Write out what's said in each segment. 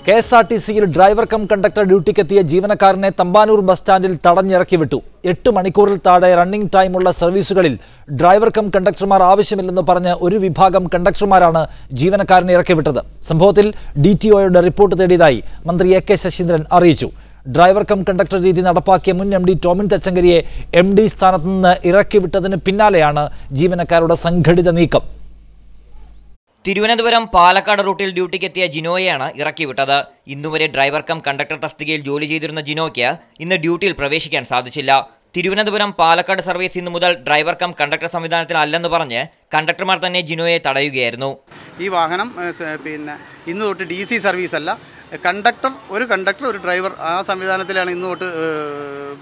KSRTCയിൽ driver cum conductor ഡ്യൂട്ടിക്കെത്തിയ ജീവനക്കാരനെ Thampanoor bus സ്റ്റാൻഡിൽ തടഞ്ഞിറക്കി വിട്ടു. 8 മണിക്കൂറിൽ താഴെ റണ്ണിംഗ് ടൈമുള്ള സർവീസുകളിൽ ഡ്രൈവർ കം കണ്ടക്ടർമാർ ആവശ്യമില്ലെന്ന് പറഞ്ഞ് ഒരു വിഭാഗം കണ്ടക്ടർമാരാണ് ജീവനക്കാരനെ ഇറക്കി വിട്ടത്. സംഭവത്തിൽ DTOയുടെ റിപ്പോർട്ട് തേടിയതായി മന്ത്രി AK ശശീന്ദ്രൻ അറിയിച്ചു. ഡ്രൈവർ കം കണ്ടക്ടർ രീതി നടപ്പാക്കിയ മുൻ MD ടോമിൻ തച്ചങ്കരിയെ MD സ്ഥാനത്ത് നിന്ന് ഇറക്കി വിട്ടതിന് പിന്നാലെയാണ് ജീവനക്കാരുടെ സംഘടിത നീക്കം. തിരുവനന്തപുരം പാലക്കാട് റൂട്ടിൽ ഡ്യൂട്ടിക്കെത്തിയ ജിനോയെയാണ് ഇറക്കിവിട്ടത്. ഇന്നുവരെ ഡ്രൈവർ കം കണ്ടക്ടർ തസ്തികയിൽ ജോലി ചെയ്തിരുന്ന ജിനോയ്ക്ക് ഇന്ന് ഡ്യൂട്ടിയിൽ പ്രവേശിക്കാൻ സാധിച്ചില്ല. തിരുവനന്തപുരം പാലക്കാട് സർവീസ് ഇന്നു മുതൽ ഡ്രൈവർ കം കണ്ടക്ടർ സംവിധാനത്തിലല്ലെന്ന് പറഞ്ഞ് കണ്ടക്ടർമാർ തന്നെ ജിനോയെ തടയുകയായിരുന്നു. ഈ വാഹനം ഇന്ന് തൊട്ട് DC സർവീസ് അല്ല, ഒരു കണ്ടക്ടർ ഒരു ഡ്രൈവർ ആ സംവിധാനത്തിലാണ് ഇന്ന് തൊട്ട്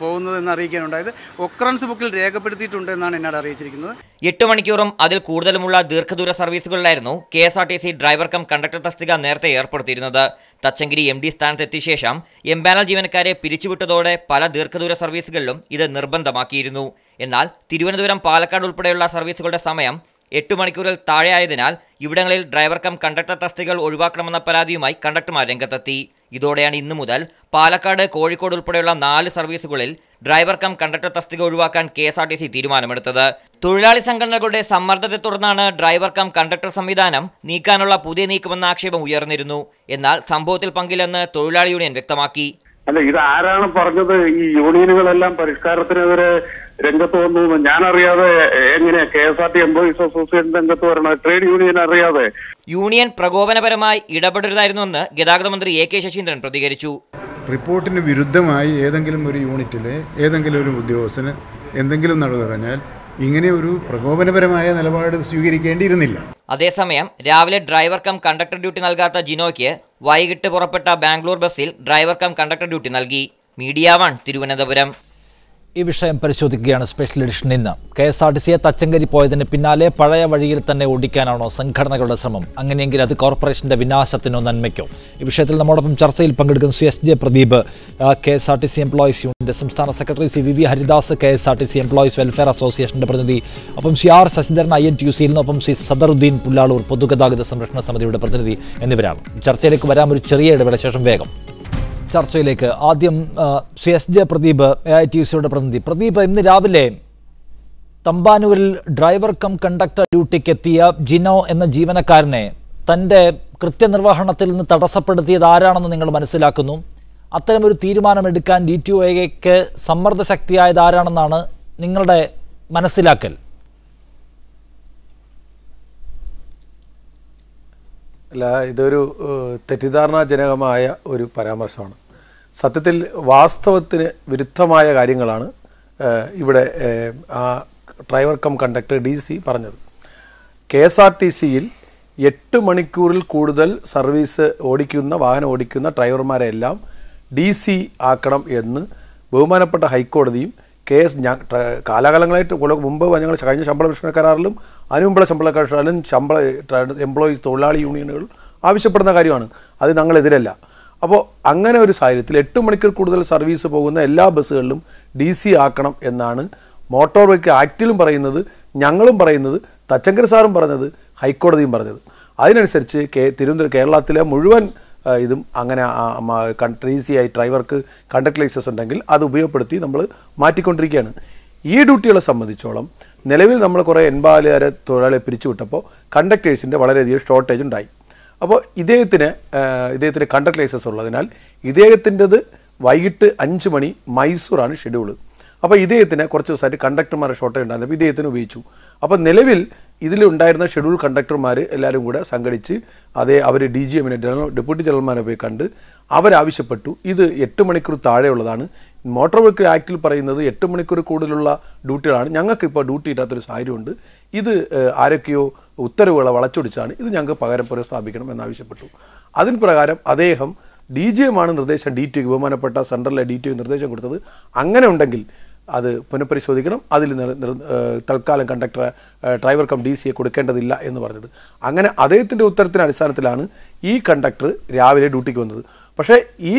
പോകുന്നതെന്ന് അറിയിക്കാനുണ്ടായത്. ഒക്കറൻസ് ബുക്കിൽ രേഖപ്പെടുത്തിയിട്ടുണ്ട് എന്നാണ് എന്നോട് അറിയിച്ചിരിക്കുന്നത്. 8 മണിക്കൂറും അതിൽ കൂടുതലുമുള്ള ദീർഘദൂര സർവീസുകളിലായിരുന്നു KSRTC ഡ്രൈവർ കം കണ്ടക്ടർ തസ്തിക നേരത്തെ ഏർപ്പെടുത്തിയിരുന്നത്. തച്ചങ്കരി MD സ്ഥാനത്തെത്തിയ ശേഷം എംപാനൽ ജീവനക്കാരെ പിരിച്ചുവിട്ടതോടെ പല ദീർഘദൂര സർവീസുകളിലും ഇത് നിർബന്ധമാക്കിയിരുന്നു. എന്നാൽ തിരുവനന്തപുരം പാലക്കാട് ഉൾപ്പെടെയുള്ള സർവീസുകളുടെ സമയം 8 മണിക്കൂറിൽ താഴെയായതിനാൽ ഇവിടങ്ങളിൽ ഡ്രൈവർ കം കണ്ടക്ടർ തസ്തികകൾ ഒഴിവാക്കണമെന്ന പരാതിയുമായി കണ്ടക്ടർമാർ രംഗത്തെത്തി. ഇതോടെയാണ് ഇന്നു മുതൽ പാലക്കാട്, കോഴിക്കോട് ഉൾപ്പെടെയുള്ള 4 സർവീസുകളിൽ ഡ്രൈവർ കം കണ്ടക്ടർ തസ്തിക ഒഴിവാക്കാൻ KSRTC തീരുമാനമെടുത്തത്. തൊഴിലാളി സംഘടനകളുടെ സമ്മർദ്ദത്തെ തുടർന്നാണ് ഡ്രൈവർ കം കണ്ടക്ടർ സംവിധാനം നീക്കാനുള്ള പുതിയ നീക്കമെന്ന ആക്ഷേപം ഉയർന്നിരുന്നു. എന്നാൽ സംഭവത്തിൽ പങ്കില്ലെന്ന് തൊഴിലാളി യൂണിയൻ വ്യക്തമാക്കി. അല്ല, ഇത് ആരാണ് പറഞ്ഞത്? ഈ യൂണിയനുകളെല്ലാം പരിഷ്കാരത്തിനെതിരെ രംഗത്ത് വന്നു. ഞാനറിയാതെ എങ്ങനെയാ KSRT എംപ്ലോയീസ് അസോസിയേഷൻ രംഗത്ത് വരണം? ട്രേഡ് യൂണിയൻ അറിയാതെ? യൂണിയൻ പ്രകോപനപരമായി ഇടപെടരുതായിരുന്നുവെന്ന് ഗതാഗത മന്ത്രി AK ശശീന്ദ്രൻ പ്രതികരിച്ചു. റിപ്പോർട്ടിന് വിരുദ്ധമായി ഏതെങ്കിലും ഒരു യൂണിറ്റിലെ ഏതെങ്കിലും ഒരു ഉദ്യോഗസ്ഥന് എന്തെങ്കിലും നടന്നു പറഞ്ഞാൽ ഇങ്ങനെ ഒരു പ്രകോപനപരമായ നിലപാട് സ്വീകരിക്കേണ്ടിയിരുന്നില്ല. അതേസമയം രാവിലെ ഡ്രൈവർ കം കണ്ടക്ടർ ഡ്യൂട്ടി നൽകാത്ത ജിനോയ്ക്ക് വൈകിട്ട് പുറപ്പെട്ട ബാംഗ്ലൂർ ബസ്സിൽ ഡ്രൈവർ കം കണ്ടക്ടർ ഡ്യൂട്ടി നൽകി. മീഡിയ 1 തിരുവനന്തപുരം. ഈ വിഷയം പരിശോധിക്കുകയാണ് സ്പെഷ്യൽ എഡിഷൻ. ഇന്ന് KSRTCയെ തച്ചങ്കരി പോയതിന് പിന്നാലെ പഴയ വഴിയിൽ തന്നെ ഓടിക്കാനാണോ സംഘടനകളുടെ ശ്രമം? അങ്ങനെയെങ്കിൽ അത് കോർപ്പറേഷന്റെ വിനാശത്തിനോ നന്മയ്ക്കോ? ഈ വിഷയത്തിൽ നമ്മോടൊപ്പം ചർച്ചയിൽ പങ്കെടുക്കുന്ന SJ പ്രദീപ്, KSRTC എംപ്ലോയീസ് യൂണിയന്റെ സംസ്ഥാന secretary, CVV Haridas, KSRTC employees welfare അസോസിയേഷന്റെ പ്രതിനിധി, ഒപ്പം CR ശശിധരൻ INTUCയിൽ നിന്നൊപ്പം സദറുദ്ദീൻ പുല്ലാളൂർ പൊതുഗതാഗത സംരക്ഷണ സമിതിയുടെ പ്രതിനിധി എന്നിവരാണ്. ചർച്ചയിലേക്ക് വരാം ഒരു ചെറിയ ഇടവേള ശേഷം വേഗം ചർച്ചയിലേക്ക്. ആദ്യം SJ പ്രദീപ്, AITUCയുടെ പ്രതിനിധി. പ്രദീപ്, ഇന്ന് രാവിലെ തമ്പാനൂരിൽ ഡ്രൈവർ കം കണ്ടക്ടർ ഡ്യൂട്ടിക്കെത്തിയ ജിനോ എന്ന ജീവനക്കാരനെ തൻ്റെ കൃത്യനിർവഹണത്തിൽ നിന്ന് തടസ്സപ്പെടുത്തിയത് ആരാണെന്ന് നിങ്ങൾ മനസ്സിലാക്കുന്നു? അത്തരമൊരു തീരുമാനമെടുക്കാൻ DTOയ്ക്ക് സമ്മർദ്ദ ശക്തിയായത് ആരാണെന്നാണ് നിങ്ങളുടെ മനസ്സിലാക്കൽ? അല്ല, ഇതൊരു തെറ്റിദ്ധാരണാജനകമായ ഒരു പരാമർശമാണ്. സത്യത്തിൽ വാസ്തവത്തിന് വിരുദ്ധമായ കാര്യങ്ങളാണ് ഇവിടെ ആ ഡ്രൈവർ കം കണ്ടക്ടർ DC പറഞ്ഞത്. KSRTCയിൽ 8 മണിക്കൂറിൽ കൂടുതൽ സർവീസ് വാഹനം ഓടിക്കുന്ന ഡ്രൈവർമാരെല്ലാം DC ആക്കണം എന്ന് ബഹുമാനപ്പെട്ട ഹൈക്കോടതിയും കാലാകാലങ്ങളായിട്ട് മുമ്പ് ഞങ്ങൾ കഴിഞ്ഞ ശമ്പള പരിഷ്കരണ കരാറിലും അതിനുമുമ്പുള്ള ശമ്പള കരാറിലും എംപ്ലോയീസ് തൊഴിലാളി യൂണിയനുകൾ ആവശ്യപ്പെടുന്ന കാര്യമാണ്. അത് ഞങ്ങളെതിരല്ല. അപ്പോൾ അങ്ങനെ ഒരു സാഹചര്യത്തിൽ 8 മണിക്കൂർ കൂടുതൽ സർവീസ് പോകുന്ന എല്ലാ ബസ്സുകളിലും DC ആക്കണം എന്നാണ് മോട്ടോർ വെഹിക്കിൾ ആക്റ്റിലും പറയുന്നത്, ഞങ്ങളും പറയുന്നത്, തച്ചങ്കരി സാറും പറഞ്ഞത്, ഹൈക്കോടതിയും പറഞ്ഞത്. അതിനനുസരിച്ച് കേരളത്തിലെ മുഴുവൻ ഇതും അങ്ങനെ DC ആയി ഡ്രൈവർക്ക് കണ്ടക്ടർ ലൈസൻസ് ഉണ്ടെങ്കിൽ അത് ഉപയോഗപ്പെടുത്തി നമ്മൾ മാറ്റിക്കൊണ്ടിരിക്കുകയാണ്. ഈ ഡ്യൂട്ടികളെ സംബന്ധിച്ചോളം നിലവിൽ നമ്മൾ കുറേ 84 തൊഴിലാളിയെ പിരിച്ചുവിട്ടപ്പോൾ കണ്ടക്ടേഴ്സിൻ്റെ വളരെയധികം ഷോർട്ടേജ് ഉണ്ടായി. അപ്പോൾ ഇദ്ദേഹത്തിന് കണ്ടക്ടർ ലൈസൻസ് ഉള്ളതിനാൽ ഇദ്ദേഹത്തിൻ്റെത് വൈകിട്ട് 5 മണി മൈസൂറാണ് ഷെഡ്യൂള്. അപ്പോൾ ഇദ്ദേഹത്തിന് കുറച്ച് ദിവസമായിട്ട് കണ്ടക്ടർമാരുടെ ഷോർട്ടേജ് ഉണ്ടായിരുന്നപ്പോൾ ഇദ്ദേഹത്തിന് ഉപയോഗിച്ചു. അപ്പോൾ നിലവിൽ ഇതിലുണ്ടായിരുന്ന ഷെഡ്യൂൾ കണ്ടക്ടർമാർ എല്ലാവരും കൂടെ സംഘടിച്ച് അവർ DGMനെ ഡെപ്യൂട്ടി ജനറൽമാരെ പോയി കണ്ട് അവരാവശ്യപ്പെട്ടു ഇത് 8 മണിക്കൂർ താഴെയുള്ളതാണ്. മോട്ടോർ വെഹിക്കിൾ ആക്റ്റിൽ പറയുന്നത് 8 മണിക്കൂർ കൂടുതലുള്ള ഡ്യൂട്ടികളാണ്. ഞങ്ങൾക്കിപ്പോൾ ഡ്യൂട്ടി ഇല്ലാത്തൊരു സാഹചര്യമുണ്ട്. ഇത് ആരൊക്കെയോ ഉത്തരവുകളെ വളച്ചൊടിച്ചാണ്. ഇത് ഞങ്ങൾക്ക് പകരം പുനഃസ്ഥാപിക്കണം എന്നാവശ്യപ്പെട്ടു. അതിന് പ്രകാരം അദ്ദേഹം DGMാണ് നിർദ്ദേശം DTOയ്ക്ക് ബഹുമാനപ്പെട്ട സെൻട്രലിലെ DTOയ്ക്ക് നിർദ്ദേശം കൊടുത്തത്. അങ്ങനെ ഉണ്ടെങ്കിൽ അത് പുനഃപരിശോധിക്കണം, അതിൽ തൽക്കാലം ഡ്രൈവർ കം DCയെ കൊടുക്കേണ്ടതില്ല എന്ന് പറഞ്ഞത്. അങ്ങനെ അദ്ദേഹത്തിൻ്റെ ഉത്തരത്തിൻ്റെ അടിസ്ഥാനത്തിലാണ് ഈ കണ്ടക്ടർ രാവിലെ ഡ്യൂട്ടിക്ക് വന്നത്. പക്ഷേ ഈ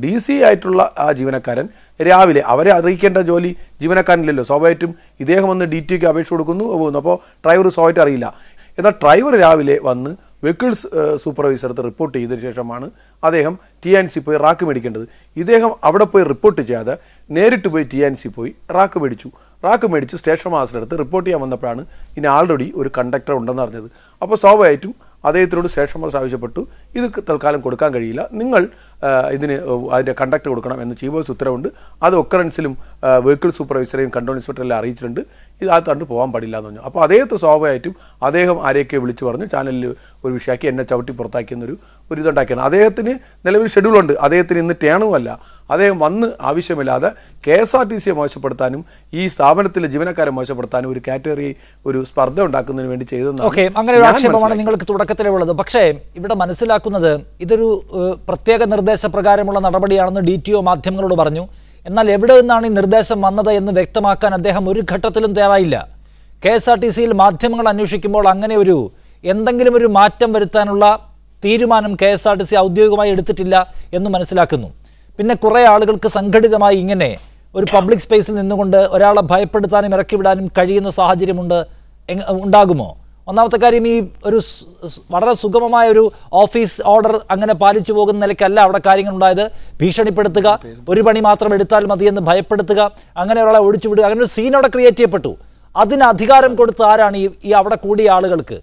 DC ആയിട്ടുള്ള ആ ജീവനക്കാരൻ രാവിലെ അവരെ അറിയിക്കേണ്ട ജോലി ജീവനക്കാരനില്ലല്ലോ. സ്വാഭാവികമായിട്ടും ഇദ്ദേഹം വന്ന് DTOയ്ക്ക് അപേക്ഷ കൊടുക്കുന്നു പോകുന്നു. അപ്പോൾ ഡ്രൈവർ സ്വാഭാവികമായിട്ട് അറിയില്ല. എന്നാൽ ഡ്രൈവർ രാവിലെ വന്ന് വെഹിക്കിൾസ് സൂപ്പർവൈസർ അടുത്ത് റിപ്പോർട്ട് ചെയ്തതിനു ശേഷമാണ് അദ്ദേഹം TNC പോയി റാക്ക് മേടിക്കേണ്ടത്. ഇദ്ദേഹം അവിടെ പോയി റിപ്പോർട്ട് ചെയ്യാതെ നേരിട്ട് പോയി TNC പോയി റാക്ക് മേടിച്ചു സ്റ്റേഷൻ മാസ്റ്ററുടെ അടുത്ത് റിപ്പോർട്ട് ചെയ്യാൻ വന്നപ്പോഴാണ് ഇനി ആൾറെഡി ഒരു കണ്ടക്ടർ ഉണ്ടെന്ന് അറിഞ്ഞത്. അപ്പോൾ സ്വാഭാവികമായിട്ടും അദ്ദേഹത്തിനോട് സ്റ്റേഷൻ മാസ്റ്റർ ആവശ്യപ്പെട്ടു, ഇത് തൽക്കാലം കൊടുക്കാൻ കഴിയില്ല, നിങ്ങൾ ഇതിന് അതിൻ്റെ കണ്ടക്ടർ കൊടുക്കണം എന്ന് ചീഫ് ഓഫീസർ ഉത്തരവുണ്ട്. അത് ഒക്കറൻസിലും വെഹിക്കിൾ സൂപ്പർവൈസറെയും കൺട്രോൾ ഇൻസ്പെക്ടറെല്ലാം അറിയിച്ചിട്ടുണ്ട്. ഇത് അത് കണ്ട് പോകാൻ പാടില്ല എന്ന് പറഞ്ഞു. അപ്പോൾ അദ്ദേഹത്തെ സ്വാഭാവികമായിട്ടും അദ്ദേഹം ആരെയൊക്കെ വിളിച്ച് പറഞ്ഞു ചാനലിൽ ഒരു വിഷയമാക്കി എന്നെ ചവിട്ടി പുറത്താക്കിയെന്നൊരു ഇതുണ്ടാക്കിയാണ്. അദ്ദേഹത്തിന് നിലവിൽ ഷെഡ്യൂളുണ്ട്, അദ്ദേഹത്തിന് ഇന്ന് ടേണുമല്ല. അദ്ദേഹം വന്ന് ആവശ്യമില്ലാതെ KSRTCയെ മോശപ്പെടുത്താനും ഈ സ്ഥാപനത്തിലെ ജീവനക്കാരെ മോശപ്പെടുത്താനും ഒരു കാറ്റഗറി ഒരു സ്പർദ്ധ ഉണ്ടാക്കുന്നതിന് വേണ്ടി ചെയ്തെന്നാണ്. ഓക്കെ, അങ്ങനെ ഒരു ആക്ഷേപമാണ് നിങ്ങൾക്ക് തുടക്കത്തിലേ ഉള്ളത്. പക്ഷേ ഇവിടെ മനസ്സിലാക്കുന്നത് ഇതൊരു പ്രത്യേക നിർദ്ദേശപ്രകാരമുള്ള നടപടിയാണെന്ന് DTO മാധ്യമങ്ങളോട് പറഞ്ഞു. എന്നാൽ എവിടെ നിന്നാണ് ഈ നിർദ്ദേശം വന്നത് എന്ന് വ്യക്തമാക്കാൻ അദ്ദേഹം ഒരു ഘട്ടത്തിലും തയ്യാറായില്ല. KSRTCയിൽ മാധ്യമങ്ങൾ അന്വേഷിക്കുമ്പോൾ അങ്ങനെ എന്തെങ്കിലും ഒരു മാറ്റം വരുത്താനുള്ള തീരുമാനം KSRTC ഔദ്യോഗികമായി എടുത്തിട്ടില്ല എന്ന് മനസ്സിലാക്കുന്നു. പിന്നെ കുറേ ആളുകൾക്ക് സംഘടിതമായി ഇങ്ങനെ ഒരു പബ്ലിക് സ്പേസിൽ നിന്നുകൊണ്ട് ഒരാളെ ഭയപ്പെടുത്താനും ഇറക്കിവിടാനും കഴിയുന്ന സാഹചര്യമുണ്ട് ഉണ്ടാകുമോ? ഒന്നാമത്തെ കാര്യം, ഈ ഒരു വളരെ സുഗമമായ ഒരു ഓഫീസ് ഓർഡർ അങ്ങനെ പാലിച്ചു പോകുന്ന നിലയ്ക്കല്ല അവിടെ കാര്യങ്ങൾ ഉണ്ടായത്. ഭീഷണിപ്പെടുത്തുക, ഒരു പണി മാത്രം എടുത്താൽ മതിയെന്ന് ഭയപ്പെടുത്തുക, അങ്ങനെ ഒരാളെ ഒഴിച്ചുവിടുക, അങ്ങനെ ഒരു സീൻ അവിടെ ക്രിയേറ്റ് ചെയ്യപ്പെട്ടു. അതിന് അധികാരം കൊടുത്ത ആരാണ് ഈ അവിടെ കൂടിയ ആളുകൾക്ക്?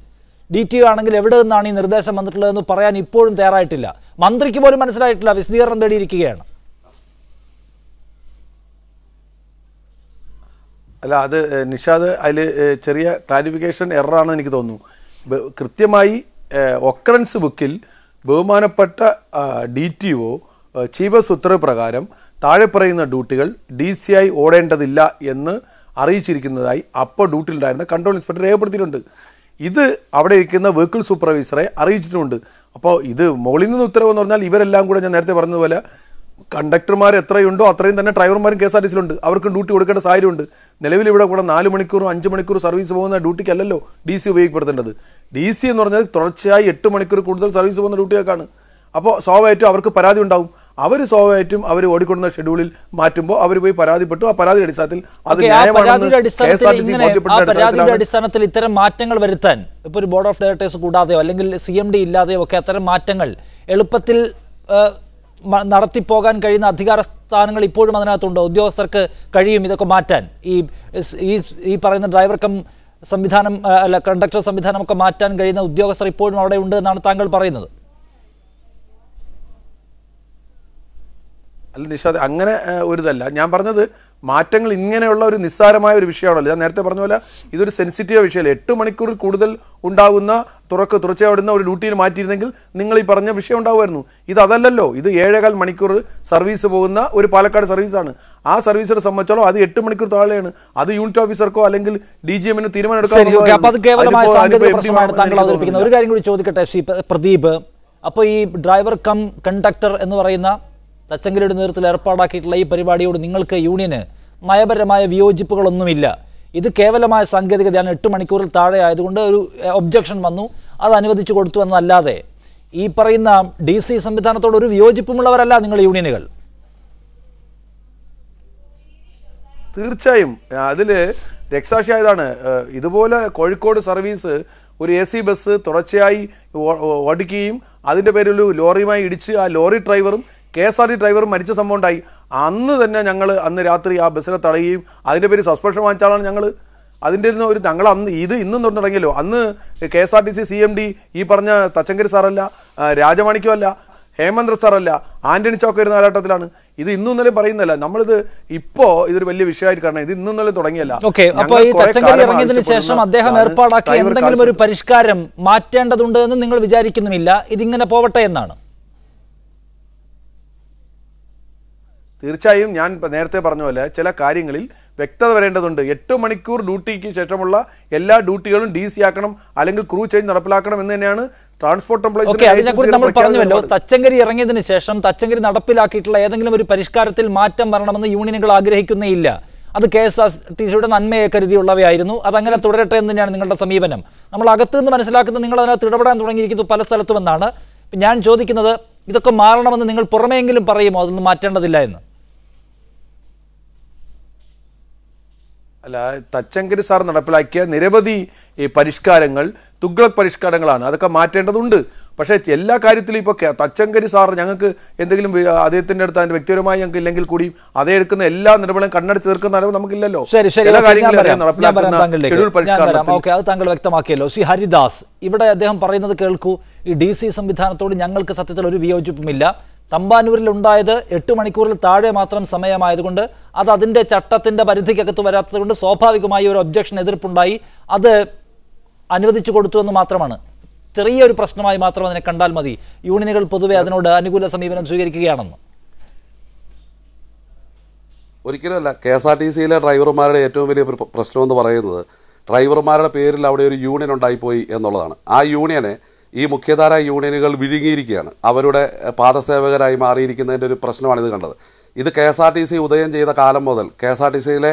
DTO ആണെങ്കിൽ എവിടെ നിന്നാണ് ഈ നിർദ്ദേശം വന്നിട്ടുള്ളതെന്ന് പറയാൻ ഇപ്പോഴും തയ്യാറായിട്ടില്ല. മന്ത്രിക്ക് പോലും മനസ്സിലായിട്ടില്ല, വിശദീകരണം തേടിയിരിക്കുകയാണ്. അല്ല, അത് നിഷാദ് അതിൽ ചെറിയ ക്ലാരിഫിക്കേഷൻ എററാണെന്ന് എനിക്ക് തോന്നുന്നു. കൃത്യമായി ഒക്കറൻസ് ബുക്കിൽ ബഹുമാനപ്പെട്ട DTO ചീഫ് ഓഫ് ഉത്തരവ് പ്രകാരം താഴെ പറയുന്ന ഡ്യൂട്ടികൾ DCI ഓടേണ്ടതില്ല എന്ന് അറിയിച്ചിരിക്കുന്നതായി അപ്പോൾ ഡ്യൂട്ടിയിലുണ്ടായിരുന്ന കൺട്രോൾ ഇൻസ്പെക്ടർ രേഖപ്പെടുത്തിയിട്ടുണ്ട്. ഇത് അവിടെ ഇരിക്കുന്ന വെഹിക്കിൾ സൂപ്പർവൈസറെ അറിയിച്ചിട്ടുമുണ്ട്. അപ്പോൾ ഇത് മുകളിൽ നിന്ന് ഉത്തരവെന്ന് പറഞ്ഞാൽ ഇവരെല്ലാം കൂടെ ഞാൻ നേരത്തെ പറഞ്ഞതുപോലെ കണ്ടക്ടർമാർ എത്രയുണ്ടോ അത്രയും തന്നെ ഡ്രൈവർമാരും KSRTCയിലുണ്ട്. അവർക്ക് ഡ്യൂട്ടി കൊടുക്കേണ്ട സാഹചര്യമുണ്ട്. നിലവിൽ ഇവിടെ കൂടെ 4 മണിക്കൂറും 5 മണിക്കൂർ സർവീസ് പോകുന്ന ഡ്യൂട്ടിക്കല്ലല്ലോ DC ഉപയോഗപ്പെടുത്തേണ്ടത്. DC എന്ന് പറഞ്ഞാൽ തുടർച്ചയായി 8 മണിക്കൂർ കൂടുതൽ സർവീസ് പോകുന്ന ഡ്യൂട്ടിയൊക്കെയാണ്. അപ്പോൾ സ്വാഭാവികമായിട്ടും അവർക്ക് പരാതി ഉണ്ടാവും. അവർ സ്വാഭാവികമായിട്ടും അവർ ഓടിക്കൊടുന്ന ഷെഡ്യൂളിൽ മാറ്റുമ്പോൾ അവർ പോയി പരാതിപ്പെട്ടു. ആ പരാതിയുടെ അടിസ്ഥാനത്തിൽ അത് അടിസ്ഥാനത്തിൽ ഇത്തരം മാറ്റങ്ങൾ വരുത്താൻ ഇപ്പോൾ ഒരു ബോർഡ് ഓഫ് ഡയറക്ടേഴ്സ് കൂടാതെയോ അല്ലെങ്കിൽ CMD ഇല്ലാതെയോ ഒക്കെ അത്തരം മാറ്റങ്ങൾ എളുപ്പത്തിൽ നടത്തിപ്പോകാൻ കഴിയുന്ന അധികാര സ്ഥാനങ്ങൾ ഇപ്പോഴും അതിനകത്തുണ്ട്. ഉദ്യോഗസ്ഥർക്ക് കഴിയും ഇതൊക്കെ മാറ്റാൻ. ഈ പറയുന്ന ഡ്രൈവർ കം സംവിധാനം അല്ല കണ്ടക്ടർ സംവിധാനമൊക്കെ മാറ്റാൻ കഴിയുന്ന ഉദ്യോഗസ്ഥർ ഇപ്പോഴും അവിടെ ഉണ്ട് എന്നാണ് താങ്കൾ പറയുന്നത്. അല്ല നിഷാദ്, അങ്ങനെ ഒരിതല്ല ഞാൻ പറഞ്ഞത്. മാറ്റങ്ങൾ ഇങ്ങനെയുള്ള ഒരു നിസ്സാരമായ ഒരു വിഷയമാണല്ലോ. ഞാൻ നേരത്തെ പറഞ്ഞ പോലെ ഇതൊരു സെൻസിറ്റീവ് വിഷയമല്ല. 8 മണിക്കൂറിൽ കൂടുതൽ ഉണ്ടാകുന്ന തുടർച്ചയാവുന്ന ഒരു ഡ്യൂട്ടിയിൽ മാറ്റിയിരുന്നെങ്കിൽ നിങ്ങൾ ഈ പറഞ്ഞ വിഷയം ഉണ്ടാവുമായിരുന്നു. ഇത് അതല്ലല്ലോ. ഇത് 7.25 മണിക്കൂർ സർവീസ് പോകുന്ന ഒരു പാലക്കാട് സർവീസാണ്. ആ സർവീസിനെ സംബന്ധിച്ചോളം അത് 8 മണിക്കൂർ താഴെയാണ്. അത് യൂണിറ്റ് ഓഫീസർക്കോ അല്ലെങ്കിൽ DGM-ന് തീരുമാനം എടുക്കാൻ. ഒരു കാര്യം കൂടി ചോദിക്കട്ടെ ശ്രീ പ്രദീപ്. അപ്പോൾ ഈ ഡ്രൈവർ കം കണ്ടക്ടർ എന്ന് പറയുന്ന തച്ചങ്കരിയുടെ നേതൃത്വത്തിൽ ഏർപ്പാടാക്കിയിട്ടുള്ള ഈ പരിപാടിയോട് നിങ്ങൾക്ക് യൂണിയന് നയപരമായ വിയോജിപ്പുകളൊന്നുമില്ല. ഇത് കേവലമായ സാങ്കേതികതയാണ്. 8 മണിക്കൂറിൽ താഴെ ആയതുകൊണ്ട് ഒരു ഒബ്ജക്ഷൻ വന്നു, അത് അനുവദിച്ചു കൊടുത്തു എന്നല്ലാതെ ഈ പറയുന്ന DC സംവിധാനത്തോട് ഒരു വിയോജിപ്പുമുള്ളവരല്ല നിങ്ങൾ യൂണിയനുകൾ. തീർച്ചയായും അതിൽ രക്തസാക്ഷിയായതാണ്. ഇതുപോലെ കോഴിക്കോട് സർവീസ് ഒരു AC ബസ് തുടർച്ചയായി ഓടിക്കുകയും അതിൻ്റെ പേരിൽ ഒരു ലോറിയുമായി ഇടിച്ച് ആ ലോറി ഡ്രൈവറും KSRTC ഡ്രൈവറും മരിച്ച സംഭവം ഉണ്ടായി. അന്ന് തന്നെ ഞങ്ങൾ അന്ന് രാത്രി ആ ബസ്സിനെ തടയുകയും അതിൻ്റെ പേര് സസ്പെൻഷൻ വാങ്ങിച്ചാലാണ് ഞങ്ങൾ അതിൻ്റെ ഞങ്ങൾ അന്ന് ഇന്നും തുടങ്ങിയല്ലോ. അന്ന് KSRTC CMD ഈ പറഞ്ഞ തച്ചങ്കരി സാറല്ല, രാജമാണിക്യമല്ല, ഹേമന്ദ്ര സാറല്ല, ആന്റണി ചോക്ക ഒരു കാലഘട്ടത്തിലാണ്. ഇത് ഇന്നും ഇന്നലെയും പറയുന്നല്ല. നമ്മളിത് ഇപ്പോൾ ഇതൊരു വലിയ വിഷയമായിട്ട് കാരണം ഇത് ഇന്നും ഇന്നലെ തുടങ്ങിയല്ല. അപ്പോൾ ഈ തച്ചങ്കരി ഇറങ്ങിയതിനു ശേഷം അദ്ദേഹം ഏർപ്പാടാക്കിയ എന്തെങ്കിലും ഒരു പരിഷ്കാരം മാറ്റേണ്ടതുണ്ട് എന്ന് നിങ്ങൾ വിചാരിക്കുന്നുമില്ല, ഇതിങ്ങനെ പോവട്ടെ എന്നാണ്? തീർച്ചയായും ഞാൻ നേരത്തെ പറഞ്ഞ പോലെ ചില കാര്യങ്ങളിൽ വ്യക്തത വരേണ്ടതുണ്ട്. 8 മണിക്കൂർ ഡ്യൂട്ടിക്ക് ശേഷമുള്ള എല്ലാ ഡ്യൂട്ടികളും DC ആക്കണം, അല്ലെങ്കിൽ ക്രൂ ചേഞ്ച് നടപ്പിലാക്കണം എന്ന് തന്നെയാണ് ട്രാൻസ്പോർട്ട് എംപ്ലോയീസ്. അതിനെക്കുറിച്ച് നമ്മൾ പറഞ്ഞുവല്ലോ. തച്ചങ്കരി ഇറങ്ങിയതിന് ശേഷം തച്ചങ്കരി നടപ്പിലാക്കിയിട്ടുള്ള ഏതെങ്കിലും ഒരു പരിഷ്കാരത്തിൽ മാറ്റം വരണമെന്ന് യൂണിയനുകൾ ആഗ്രഹിക്കുന്നേയില്ല. അത് KSRTCയുടെ നന്മയെ കരുതിയുള്ളവയായിരുന്നു. അതങ്ങനെ തുടരട്ടെ എന്ന് തന്നെയാണ് നിങ്ങളുടെ സമീപനം. നമ്മൾ അകത്തുനിന്ന് മനസ്സിലാക്കുന്നത് നിങ്ങൾ അതിനകത്ത് ഇടപെടാൻ തുടങ്ങിയിരിക്കുന്നു പല സ്ഥലത്തുമെന്നാണ്. ഞാൻ ചോദിക്കുന്നത്, ഇതൊക്കെ മാറണമെന്ന് നിങ്ങൾ പുറമെങ്കിലും പറയുമോ അതൊന്നും മാറ്റേണ്ടതില്ല എന്ന്? അല്ല, തച്ചങ്കരി സാർ നടപ്പിലാക്കിയ നിരവധി പരിഷ്കാരങ്ങൾ തുഗ്ലക് പരിഷ്കാരങ്ങളാണ്. അതൊക്കെ മാറ്റേണ്ടതുണ്ട്. പക്ഷേ എല്ലാ കാര്യത്തിലും ഇപ്പോൾ തച്ചങ്കരി സാർ ഞങ്ങൾക്ക് എന്തെങ്കിലും അദ്ദേഹത്തിൻ്റെ അടുത്ത് അതിൻ്റെ വ്യക്തിപരമായി ഞങ്ങൾക്ക് ഇല്ലെങ്കിൽ കൂടി അതേ എടുക്കുന്ന എല്ലാ നിലപാടും കണ്ണടച്ച് തീർക്കുന്ന അറിവ് നമുക്കില്ലല്ലോ. അത് താങ്കൾ വ്യക്തമാക്കിയല്ലോ. ശ്രീ ഹരിദാസ്, ഇവിടെ അദ്ദേഹം പറയുന്നത് കേൾക്കൂ. ഈ DC സംവിധാനത്തോട് ഞങ്ങൾക്ക് സത്യത്തിൽ ഒരു വിയോജിപ്പുമില്ല. തമ്പാനൂരിൽ ഉണ്ടായത് 8 മണിക്കൂറിൽ താഴെ മാത്രം സമയമായതുകൊണ്ട് അത് അതിൻ്റെ ചട്ടത്തിൻ്റെ പരിധിക്കകത്ത് വരാത്തതുകൊണ്ട് സ്വാഭാവികമായി ഒരു ഒബ്ജക്ഷൻ എതിർപ്പുണ്ടായി. അത് അനുവദിച്ചു കൊടുത്തു എന്ന് മാത്രമാണ്. ചെറിയൊരു പ്രശ്നമായി മാത്രം അതിനെ കണ്ടാൽ മതി. യൂണിയനുകൾ പൊതുവെ അതിനോട് അനുകൂല സമീപനം സ്വീകരിക്കുകയാണെന്ന്. ഒരിക്കലുമല്ല. KSRTCയിലെ ഡ്രൈവർമാരുടെ ഏറ്റവും വലിയ പ്രശ്നമെന്ന് പറയുന്നത് ഡ്രൈവർമാരുടെ പേരിൽ അവിടെ ഒരു യൂണിയൻ ഉണ്ടായിപ്പോയി എന്നുള്ളതാണ്. ആ യൂണിയനെ ഈ മുഖ്യധാര യൂണിയനുകൾ വിഴുങ്ങിയിരിക്കുകയാണ്. അവരുടെ പാദസേവകരായി മാറിയിരിക്കുന്നതിൻ്റെ ഒരു പ്രശ്നമാണ് ഇത് കണ്ടത്. ഇത് KSRTC ഉദയം ചെയ്ത കാലം മുതൽ KSRTCയിലെ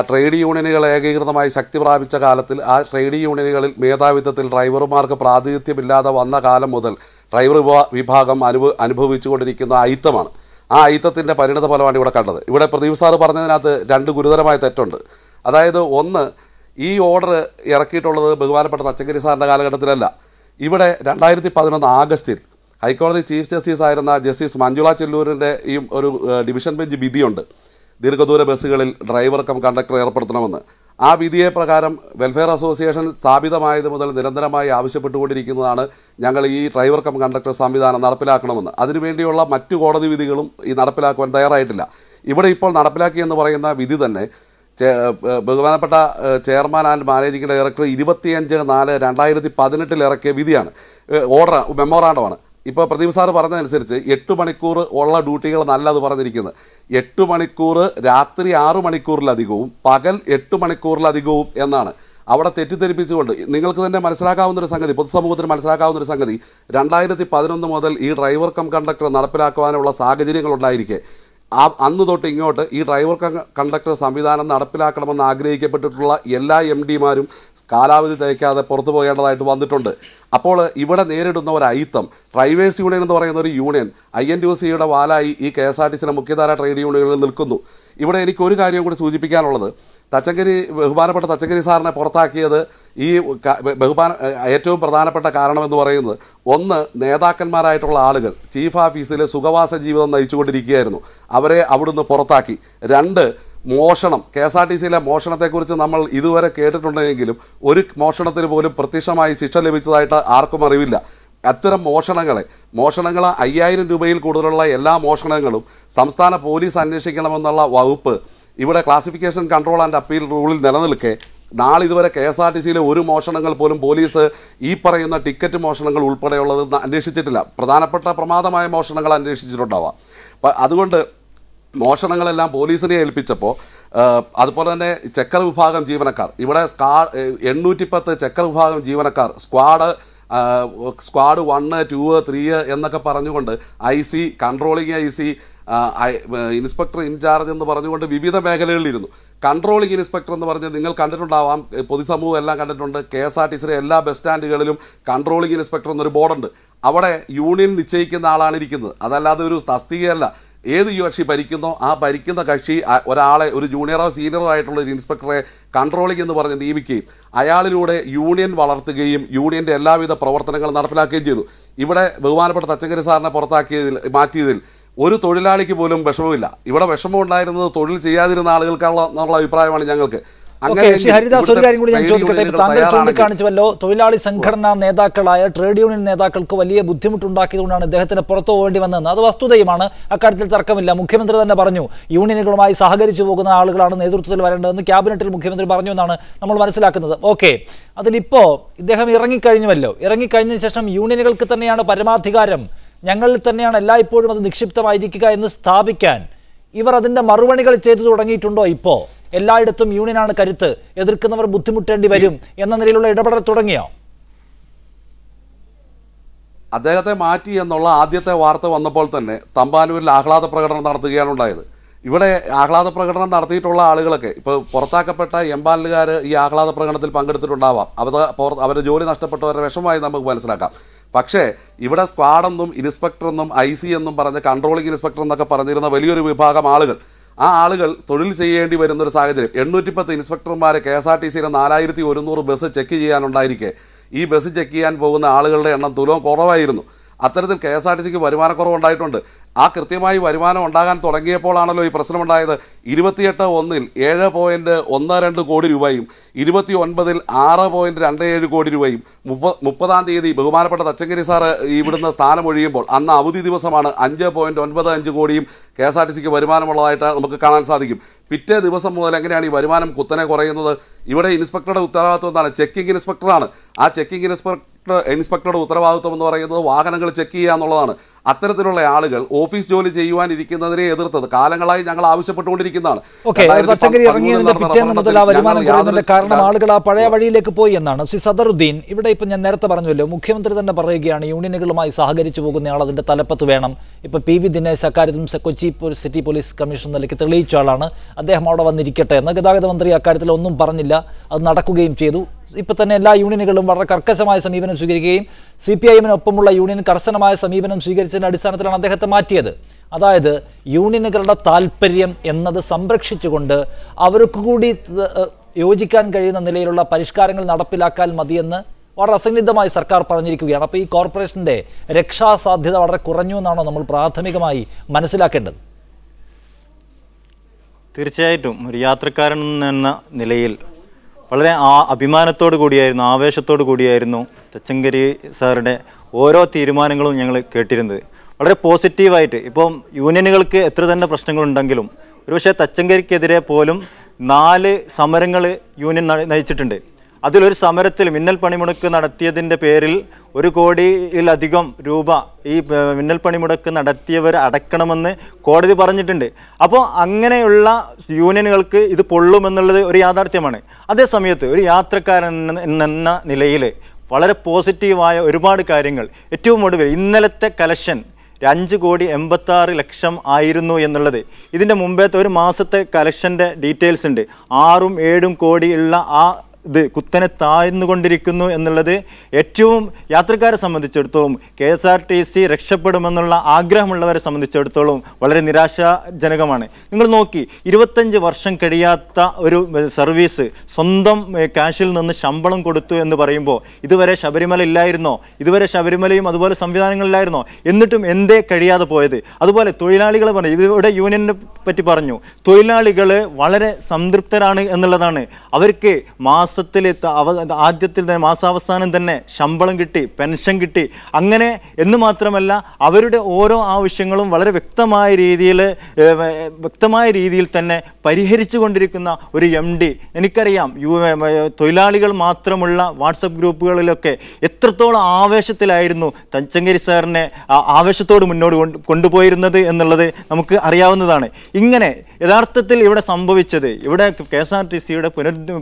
ട്രേഡ് യൂണിയനുകൾ ഏകീകൃതമായി ശക്തി പ്രാപിച്ച കാലത്തിൽ ആ ട്രേഡ് യൂണിയനുകളിൽ മേധാവിത്വത്തിൽ ഡ്രൈവർമാർക്ക് പ്രാതിനിധ്യമില്ലാതെ വന്ന കാലം മുതൽ ഡ്രൈവർ വിഭാഗം അനുഭവിച്ചുകൊണ്ടിരിക്കുന്ന അയിത്തമാണ്. ആ അയിത്തത്തിൻ്റെ പരിണിത ഫലമാണ് ഇവിടെ കണ്ടത്. ഇവിടെ പ്രദീപ് സാറ് പറഞ്ഞതിനകത്ത് 2 ഗുരുതരമായ തെറ്റുണ്ട്. അതായത് ഒന്ന്, ഈ ഓർഡർ ഇറക്കിയിട്ടുള്ളത് ബഹുമാനപ്പെട്ട തച്ചങ്കരി സാറിൻ്റെ കാലഘട്ടത്തിലല്ല. ഇവിടെ 2011 ആഗസ്റ്റിൽ ഹൈക്കോടതി ചീഫ് ജസ്റ്റിസ് ആയിരുന്ന ജസ്റ്റിസ് മഞ്ജുള ചെല്ലൂരിൻ്റെ ഈ ഒരു ഡിവിഷൻ ബെഞ്ച് വിധിയുണ്ട്. ദീർഘദൂര ബസ്സുകളിൽ ഡ്രൈവർ കം കണ്ടക്ടർ ഏർപ്പെടുത്തണമെന്ന്. ആ വിധിയെ പ്രകാരം വെൽഫെയർ അസോസിയേഷൻ സ്ഥാപിതമായത് മുതൽ നിരന്തരമായി ആവശ്യപ്പെട്ടുകൊണ്ടിരിക്കുന്നതാണ് ഞങ്ങൾ ഈ ഡ്രൈവർ കം കണ്ടക്ടർ സംവിധാനം നടപ്പിലാക്കണമെന്ന്. അതിനുവേണ്ടിയുള്ള മറ്റു കോടതി വിധികളും ഈ നടപ്പിലാക്കുവാൻ തയ്യാറായിട്ടില്ല. ഇവിടെ ഇപ്പോൾ നടപ്പിലാക്കിയെന്ന് പറയുന്ന വിധി തന്നെ ബഹുമാനപ്പെട്ട ചെയർമാൻ ആൻഡ് മാനേജിംഗ് ഡയറക്ടർ 25/4/2018 ഇറക്കിയ വിധിയാണ്, ഓർഡർ മെമ്മോറാണ്ടമാണ്. ഇപ്പോൾ പ്രദീപ് സാറ് പറഞ്ഞതനുസരിച്ച് 8 മണിക്കൂർ ഉള്ള ഡ്യൂട്ടികൾ നല്ലത് പറഞ്ഞിരിക്കുന്നത്. 8 മണിക്കൂർ രാത്രി 6 മണിക്കൂറിലധികവും പകൽ 8 മണിക്കൂറിലധികവും എന്നാണ്. അവിടെ തെറ്റിദ്ധരിപ്പിച്ചുകൊണ്ട് നിങ്ങൾക്ക് തന്നെ മനസ്സിലാക്കാവുന്നൊരു സംഗതി, പൊതുസമൂഹത്തിന് മനസ്സിലാക്കാവുന്നൊരു സംഗതി, 2011 മുതൽ ഈ ഡ്രൈവർ കം കണ്ടക്ടർ നടപ്പിലാക്കുവാനുള്ള സാഹചര്യങ്ങളുണ്ടായിരിക്കെ അന്ന് തൊട്ട് ഇങ്ങോട്ട് ഈ ഡ്രൈവർ കണ്ടക്ടർ സംവിധാനം നടപ്പിലാക്കണമെന്ന് ആഗ്രഹിക്കപ്പെട്ടിട്ടുള്ള എല്ലാ MDമാരും കാലാവധി തയ്ക്കാതെ പുറത്തു പോകേണ്ടതായിട്ട് വന്നിട്ടുണ്ട്. അപ്പോൾ ഇവിടെ നേരിടുന്ന ഒരു അയിത്തം, ഡ്രൈവേഴ്സ് യൂണിയൻ എന്ന് പറയുന്ന ഒരു യൂണിയൻ INTUCയുടെ വാലായി ഈ KSRTCയിലെ മുഖ്യധാര ട്രേഡ് യൂണിയനുകളിൽ നിൽക്കുന്നു. ഇവിടെ എനിക്കൊരു കാര്യം കൂടി സൂചിപ്പിക്കാനുള്ളത്, ബഹുമാനപ്പെട്ട തച്ചങ്കരി സാറിനെ പുറത്താക്കിയത് ഈ ഏറ്റവും പ്രധാനപ്പെട്ട കാരണമെന്ന് പറയുന്നത്, ഒന്ന്, നേതാക്കന്മാരായിട്ടുള്ള ആളുകൾ ചീഫ് ഓഫീസിൽ സുഖവാസ ജീവിതം നയിച്ചുകൊണ്ടിരിക്കുകയായിരുന്നു, അവരെ അവിടുന്ന് പുറത്താക്കി. 2, മോഷണം. KSRTCയിലെ മോഷണത്തെക്കുറിച്ച് നമ്മൾ ഇതുവരെ കേട്ടിട്ടുണ്ടെങ്കിലും ഒരു മോഷണത്തിന് പോലും പ്രത്യക്ഷമായി ശിക്ഷ ലഭിച്ചതായിട്ട് ആർക്കും അറിവില്ല. അത്തരം മോഷണങ്ങൾ 5000 രൂപയിൽ കൂടുതലുള്ള എല്ലാ മോഷണങ്ങളും സംസ്ഥാന പോലീസ് അന്വേഷിക്കണമെന്നുള്ള വകുപ്പ് ഇവിടെ ക്ലാസിഫിക്കേഷൻ കൺട്രോൾ ആൻഡ് അപ്പീൽ റൂളിൽ നിലനിൽക്കെ നാളിതുവരെ KSRTCയിലെ ഒരു മോഷണങ്ങൾ പോലും പോലീസ് ഈ പറയുന്ന ടിക്കറ്റ് മോഷണങ്ങൾ ഉൾപ്പെടെയുള്ളത് അന്വേഷിച്ചിട്ടില്ല. പ്രധാനപ്പെട്ട പ്രമാദമായ മോഷണങ്ങൾ അന്വേഷിച്ചിട്ടുണ്ടാവാം. അതുകൊണ്ട് മോഷണങ്ങളെല്ലാം പോലീസിനെ ഏൽപ്പിച്ചപ്പോൾ അതുപോലെ തന്നെ ചെക്കർ വിഭാഗം ജീവനക്കാർ, ഇവിടെ 810 ചെക്കർ വിഭാഗം ജീവനക്കാർ സ്ക്വാഡ് 1, 2, 3 എന്നൊക്കെ പറഞ്ഞുകൊണ്ട് IC, controlling IC, inspector in charge എന്ന് പറഞ്ഞുകൊണ്ട് വിവിധ മേഖലകളിലിരുന്നു. കൺട്രോളിങ് ഇൻസ്പെക്ടർ എന്ന് പറഞ്ഞ് നിങ്ങൾ കണ്ടിട്ടുണ്ടാവാം, പൊതുസമൂഹം എല്ലാം കണ്ടിട്ടുണ്ട്. KSRTCയിലെ എല്ലാ ബസ് സ്റ്റാൻഡുകളിലും കൺട്രോളിങ് ഇൻസ്പെക്ടർ എന്നൊരു ബോർഡുണ്ട്. അവിടെ യൂണിയൻ നിശ്ചയിക്കുന്ന ആളാണ് ഇരിക്കുന്നത്, അതല്ലാതെ ഒരു തസ്തികയല്ല. ഏത് കക്ഷി ഭരിക്കുന്നോ ആ ഭരിക്കുന്ന കക്ഷി ഒരാളെ, ഒരു ജൂനിയറോ സീനിയറോ ആയിട്ടുള്ള ഒരു ഇൻസ്പെക്ടറെ കൺട്രോളിംഗ് എന്ന് പറഞ്ഞ് നിയമിക്കുകയും അയാളിലൂടെ യൂണിയൻ വളർത്തുകയും യൂണിയൻ്റെ എല്ലാവിധ പ്രവർത്തനങ്ങളും നടപ്പിലാക്കുകയും ചെയ്തു. ഇവിടെ ബഹുമാനപ്പെട്ട തച്ചങ്കരി സാറിനെ മാറ്റിയതിൽ ഒരു തൊഴിലാളിക്ക് പോലും വിഷമമില്ല. ഇവിടെ വിഷമം ഉണ്ടായിരുന്നത് തൊഴിൽ ചെയ്യാതിരുന്ന ആളുകൾക്കുള്ള അഭിപ്രായമാണ് ഞങ്ങൾക്ക്. ഹരിദാസ്, ഒരു കാര്യം കൂടി ഞാൻ ചോദിക്കട്ടെ. താങ്കൾ ചൂണ്ടിക്കാണിച്ചുവല്ലോ, തൊഴിലാളി സംഘടനാ നേതാക്കളായ ട്രേഡ് യൂണിയൻ നേതാക്കൾക്ക് വലിയ ബുദ്ധിമുട്ടുണ്ടാക്കിയതുകൊണ്ടാണ് ഇദ്ദേഹത്തിന് പുറത്തു പോകേണ്ടി വന്നതെന്ന്. അത് വസ്തുതയുമാണ്, അക്കാര്യത്തിൽ തർക്കമില്ല. മുഖ്യമന്ത്രി തന്നെ പറഞ്ഞു യൂണിയനുകളുമായി സഹകരിച്ചു പോകുന്ന ആളുകളാണ് നേതൃത്വത്തിൽ വരേണ്ടതെന്ന് ക്യാബിനറ്റിൽ മുഖ്യമന്ത്രി പറഞ്ഞു എന്നാണ് നമ്മൾ മനസ്സിലാക്കുന്നത്. ഓക്കെ, അതിലിപ്പോൾ ഇദ്ദേഹം ഇറങ്ങിക്കഴിഞ്ഞുവല്ലോ. ഇറങ്ങിക്കഴിഞ്ഞതിന് ശേഷം യൂണിയനുകൾക്ക് തന്നെയാണ് പരമാധികാരം, ഞങ്ങളിൽ തന്നെയാണ് എല്ലായ്പ്പോഴും അത് നിക്ഷിപ്തമായിരിക്കുക എന്ന് സ്ഥാപിക്കാൻ ഇവർ അതിൻ്റെ മറുപണികൾ ചെയ്തു തുടങ്ങിയിട്ടുണ്ടോ? ഇപ്പോൾ എല്ലായിടത്തും യൂണിയനാണ് കരുത്ത്, എതിർക്കുന്നവർ ബുദ്ധിമുട്ടേണ്ടി വരും എന്ന നിലയിലുള്ള ഇടപെടൽ തുടങ്ങിയോ? അദ്ദേഹത്തെ മാറ്റി എന്നുള്ള ആദ്യത്തെ വാർത്ത വന്നപ്പോൾ തന്നെ തമ്പാനൂരിൽ ആഹ്ലാദ പ്രകടനം നടത്തുകയാണ് ഉണ്ടായത്. ഇവിടെ ആഹ്ലാദ പ്രകടനം നടത്തിയിട്ടുള്ള ആളുകളൊക്കെ ഇപ്പോൾ പുറത്താക്കപ്പെട്ട എംപാനലുകാർ ഈ ആഹ്ലാദ പ്രകടനത്തിൽ പങ്കെടുത്തിട്ടുണ്ടാവാം. അവരുടെ ജോലി നഷ്ടപ്പെട്ടവരുടെ വിഷമമായി നമുക്ക് മനസ്സിലാക്കാം. പക്ഷേ ഇവിടെ സ്ക്വാഡെന്നും ഇൻസ്പെക്ടറെന്നും IC എന്നും പറഞ്ഞ് കൺട്രോളിംഗ് ഇൻസ്പെക്ടർ എന്നൊക്കെ പറഞ്ഞിരുന്ന വലിയൊരു വിഭാഗം ആളുകൾ, ആ ആളുകൾ തൊഴിൽ ചെയ്യേണ്ടി വരുന്നൊരു സാഹചര്യം. 810 ഇൻസ്പെക്ടർമാരെ KSRTCയിലെ 4100 ബസ് ചെക്ക് ചെയ്യാനുണ്ടായിരിക്കെ ഈ ബസ് ചെക്ക് ചെയ്യാൻ പോകുന്ന ആളുകളുടെ എണ്ണം തുലവും കുറവായിരുന്നു. അത്തരത്തിൽ KSRTCക്ക് വരുമാനക്കുറവുണ്ടായിട്ടുണ്ട്. ആ കൃത്യമായി വരുമാനം ഉണ്ടാകാൻ തുടങ്ങിയപ്പോഴാണല്ലോ ഈ പ്രശ്നമുണ്ടായത്. 28/1 7.12 കോടി രൂപയും 29-ൽ 6.27 കോടി രൂപയും 30-ാം തീയതി ബഹുമാനപ്പെട്ട തച്ചങ്കരി സാറ് ഇവിടുന്ന് സ്ഥാനമൊഴിയുമ്പോൾ അന്ന് അവധി ദിവസമാണ് 5.95 കോടിയും KSRTCക്ക് വരുമാനമുള്ളതായിട്ട് നമുക്ക് കാണാൻ സാധിക്കും. പിറ്റേ ദിവസം മുതൽ എങ്ങനെയാണ് ഈ വരുമാനം കുത്തനെ കുറയുന്നത്? ഇവിടെ ഇൻസ്പെക്ടറുടെ ഉത്തരവാദിത്വം എന്താണ്? ചെക്കിംഗ് ഇൻസ്പെക്ടറാണ്. ആ ചെക്കിംഗ് ഇൻസ്പെക്ടറുടെ ഉത്തരവാദിത്വം എന്ന് പറയുന്നത് വാഹനങ്ങൾ ചെക്ക് ചെയ്യുക എന്നുള്ളതാണ്. അത്തരത്തിലുള്ള ആളുകൾ ഓഫീസ് ജോലി ചെയ്യുവാനിരിക്കുന്നതിനെ എതിർത്തത് കാലങ്ങളായി ഞങ്ങൾ ആവശ്യപ്പെട്ടുകൊണ്ടിരിക്കുന്നതാണ്. മുതൽ ആ വരുമാനം കുറയുന്നതിന്റെ കാരണം ആളുകൾ ആ പഴയ വഴിയിലേക്ക് പോയി എന്നാണ്. ശ്രീ സദറുദ്ദീൻ, ഇവിടെ ഇപ്പം ഞാൻ നേരത്തെ പറഞ്ഞല്ലോ, മുഖ്യമന്ത്രി തന്നെ പറയുകയാണ് യൂണിയനുകളുമായി സഹകരിച്ചു പോകുന്നയാൾ അതിന്റെ തലപ്പത്ത് വേണം. ഇപ്പൊ PV ദിനേശ് അക്കാര്യത്തിൽ കൊച്ചി സിറ്റി പോലീസ് കമ്മീഷൻ നിലയ്ക്ക് തെളിയിച്ച ആളാണ്. അദ്ദേഹം അവിടെ വന്നിരിക്കട്ടെ എന്ന്. ഗതാഗത മന്ത്രി അക്കാര്യത്തിൽ ഒന്നും പറഞ്ഞില്ല, അത് നടക്കുകയും ചെയ്തു. ഇപ്പം തന്നെ എല്ലാ യൂണിയനുകളും വളരെ കർക്കശമായ സമീപനം സ്വീകരിക്കുകയും CPIM-നൊപ്പമുള്ള യൂണിയൻ കർശനമായ സമീപനം സ്വീകരിച്ചതിൻ്റെ അടിസ്ഥാനത്തിലാണ് അദ്ദേഹത്തെ മാറ്റിയത്. അതായത് യൂണിയനുകളുടെ താല്പര്യം എന്നത് സംരക്ഷിച്ചുകൊണ്ട് അവർക്ക് കൂടി യോജിക്കാൻ കഴിയുന്ന നിലയിലുള്ള പരിഷ്കാരങ്ങൾ നടപ്പിലാക്കാൻ മതിയെന്ന് വളരെ അസന്നിഗ്ധമായി സർക്കാർ പറഞ്ഞിരിക്കുകയാണ്. അപ്പോൾ ഈ കോർപ്പറേഷൻ്റെ രക്ഷാസാധ്യത വളരെ കുറഞ്ഞു എന്നാണോ നമ്മൾ പ്രാഥമികമായി മനസ്സിലാക്കേണ്ടത്? തീർച്ചയായിട്ടും ഒരു യാത്രക്കാരൻ എന്ന നിലയിൽ വളരെ അഭിമാനത്തോടു കൂടിയായിരുന്നു, ആവേശത്തോടു കൂടിയായിരുന്നു തച്ചങ്കരി സാറുടെ ഓരോ തീരുമാനങ്ങളും ഞങ്ങൾ കേട്ടിരുന്നത്. വളരെ പോസിറ്റീവായിട്ട്. ഇപ്പം യൂണിയനുകൾക്ക് എത്ര തന്നെ പ്രശ്നങ്ങളുണ്ടെങ്കിലും ഒരുപക്ഷെ തച്ചങ്കരിക്കെതിരെ പോലും 4 സമരങ്ങൾ യൂണിയൻ നയിച്ചിട്ടുണ്ട്. അതിലൊരു സമരത്തിൽ മിന്നൽ പണിമുടക്ക് നടത്തിയതിൻ്റെ പേരിൽ 1 കോടിയിലധികം രൂപ ഈ മിന്നൽ പണിമുടക്ക് നടത്തിയവർ അടക്കണമെന്ന് കോടതി പറഞ്ഞിട്ടുണ്ട്. അപ്പോൾ അങ്ങനെയുള്ള യൂണിയനുകൾക്ക് ഇത് പൊള്ളുമെന്നുള്ളത് ഒരു യാഥാർത്ഥ്യമാണ്. അതേസമയത്ത് ഒരു യാത്രക്കാരൻ എന്ന നിലയിൽ വളരെ പോസിറ്റീവായ ഒരുപാട് കാര്യങ്ങൾ, ഏറ്റവും ഒടുവിൽ ഇന്നലത്തെ കലക്ഷൻ 5,86,00,000 ആയിരുന്നു എന്നുള്ളത്. ഇതിൻ്റെ മുമ്പത്തെ ഒരു മാസത്തെ കലക്ഷൻ്റെ ഡീറ്റെയിൽസ് ഉണ്ട്. 6-7 കോടിയുള്ള ആ ഇത് കുത്തനെ താഴ്ന്നുകൊണ്ടിരിക്കുന്നു എന്നുള്ളത് ഏറ്റവും യാത്രക്കാരെ സംബന്ധിച്ചിടത്തോളം KSRTC രക്ഷപ്പെടുമെന്നുള്ള ആഗ്രഹമുള്ളവരെ സംബന്ധിച്ചിടത്തോളം വളരെ നിരാശാജനകമാണ്. നിങ്ങൾ നോക്കി, 25 വർഷം കഴിയാത്ത ഒരു സർവീസ് സ്വന്തം ക്യാഷിൽ നിന്ന് ശമ്പളം കൊടുത്തു എന്ന് പറയുമ്പോൾ ഇതുവരെ ശബരിമല ഇല്ലായിരുന്നോ? ഇതുവരെ ശബരിമലയും അതുപോലെ സംവിധാനങ്ങളില്ലായിരുന്നോ? എന്നിട്ടും എന്തേ കഴിയാതെ പോയത്? അതുപോലെ തൊഴിലാളികളെ പറഞ്ഞു, ഇവിടെ യൂണിയനെ പറ്റി പറഞ്ഞു, തൊഴിലാളികൾ വളരെ സംതൃപ്തരാണ് എന്നുള്ളതാണ്. അവർക്ക് ആദ്യത്തിൽ തന്നെ മാസാവസാനം തന്നെ ശമ്പളം കിട്ടി, പെൻഷൻ കിട്ടി. അങ്ങനെ എന്ന് മാത്രമല്ല അവരുടെ ഓരോ ആവശ്യങ്ങളും വളരെ വ്യക്തമായ രീതിയിൽ തന്നെ പരിഹരിച്ചു കൊണ്ടിരിക്കുന്ന ഒരു MD. എനിക്കറിയാം തൊഴിലാളികൾ മാത്രമുള്ള വാട്സപ്പ് ഗ്രൂപ്പുകളിലൊക്കെ എത്രത്തോളം ആവേശത്തിലായിരുന്നു തച്ചങ്കരി സാറിനെ ആവേശത്തോട് മുന്നോട്ട് കൊണ്ടുപോയിരുന്നത് എന്നുള്ളത് നമുക്ക് അറിയാവുന്നതാണ്. ഇങ്ങനെ യഥാർത്ഥത്തിൽ ഇവിടെ സംഭവിച്ചത്, ഇവിടെ KSRTCയുടെ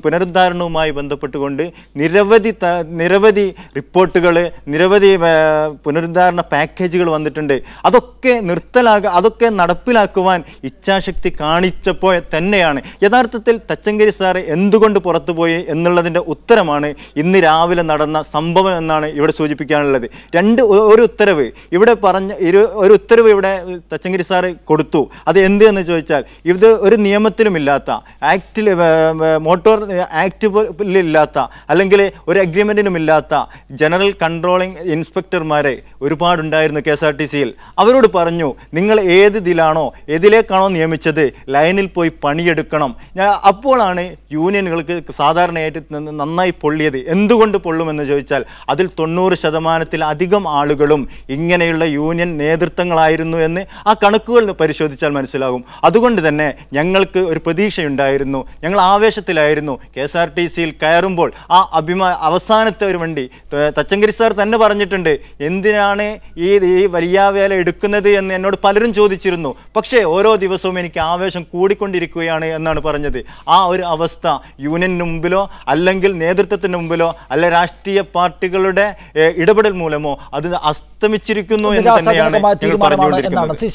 പുനരുദ്ധാരണവുമായി ബന്ധപ്പെട്ടുകൊണ്ട് നിരവധി റിപ്പോർട്ടുകൾ, നിരവധി പുനരുദ്ധാരണ പാക്കേജുകൾ വന്നിട്ടുണ്ട്. അതൊക്കെ നടപ്പിലാക്കുവാൻ ഇച്ഛാശക്തി കാണിച്ചപ്പോൾ തന്നെയാണ് യഥാർത്ഥത്തിൽ തച്ചങ്കരി സാറ് എന്തുകൊണ്ട് പുറത്തുപോയി എന്നുള്ളതിൻ്റെ ഉത്തരമാണ് ഇന്ന് രാവിലെ നടന്ന സംഭവം എന്നാണ് ഇവിടെ സൂചിപ്പിക്കാനുള്ളത്. ഒരു ഉത്തരവ് ഇവിടെ തച്ചങ്കരി സാറ് കൊടുത്തു. അത് എന്ത് എന്ന് ചോദിച്ചാൽ, ഇത് ഒരു നിയമത്തിലുമില്ലാത്ത, മോട്ടോർ ആക്ടിലില്ലാത്ത അല്ലെങ്കിൽ ഒരു അഗ്രിമെൻറ്റിനുമില്ലാത്ത ജനറൽ കൺട്രോളിംഗ് ഇൻസ്പെക്ടർമാരെ ഒരുപാടുണ്ടായിരുന്നു KSRTCയിൽ. അവരോട് പറഞ്ഞു, നിങ്ങൾ ഏതിലേക്കാണോ നിയമിച്ചത് ലൈനിൽ പോയി പണിയെടുക്കണം. അപ്പോഴാണ് യൂണിയനുകൾക്ക് സാധാരണയായിട്ട് നന്നായി പൊള്ളിയത്. എന്തുകൊണ്ട് പൊള്ളുമെന്ന് ചോദിച്ചാൽ അതിൽ 90% ആളുകളും ഇങ്ങനെയുള്ള യൂണിയൻ നേതൃത്വങ്ങളായിരുന്നു എന്ന് ആ കണക്കുകൾ പരിശോധിച്ചാൽ മനസ്സിലാകും. അതുകൊണ്ട് തന്നെ ഞങ്ങൾക്ക് ഒരു പ്രതീക്ഷയുണ്ടായിരുന്നു, ഞങ്ങൾ ആവേശത്തിലായിരുന്നു. KSRTCയിൽ കയറുമ്പോൾ ആ അവസാനത്തെ ഒരു വണ്ടി തച്ചങ്കരി സാർ തന്നെ പറഞ്ഞിട്ടുണ്ട്, എന്തിനാണ് ഈ വലിയ വേല എടുക്കുന്നത് എന്ന് എന്നോട് പലരും ചോദിച്ചിരുന്നു. പക്ഷേ ഓരോ ദിവസവും എനിക്ക് ആവേശം കൂടിക്കൊണ്ടിരിക്കുകയാണ് എന്നാണ് പറഞ്ഞത്. ആ ഒരു അവസ്ഥ യൂണിയന് മുമ്പിലോ അല്ലെങ്കിൽ നേതൃത്വത്തിന് മുമ്പിലോ അല്ല രാഷ്ട്രീയ പാർട്ടികളുടെ ഇടപെടൽ മൂലമോ അത് അസ്തമിച്ചിരിക്കുന്നു എന്ന് തന്നെയാണ്.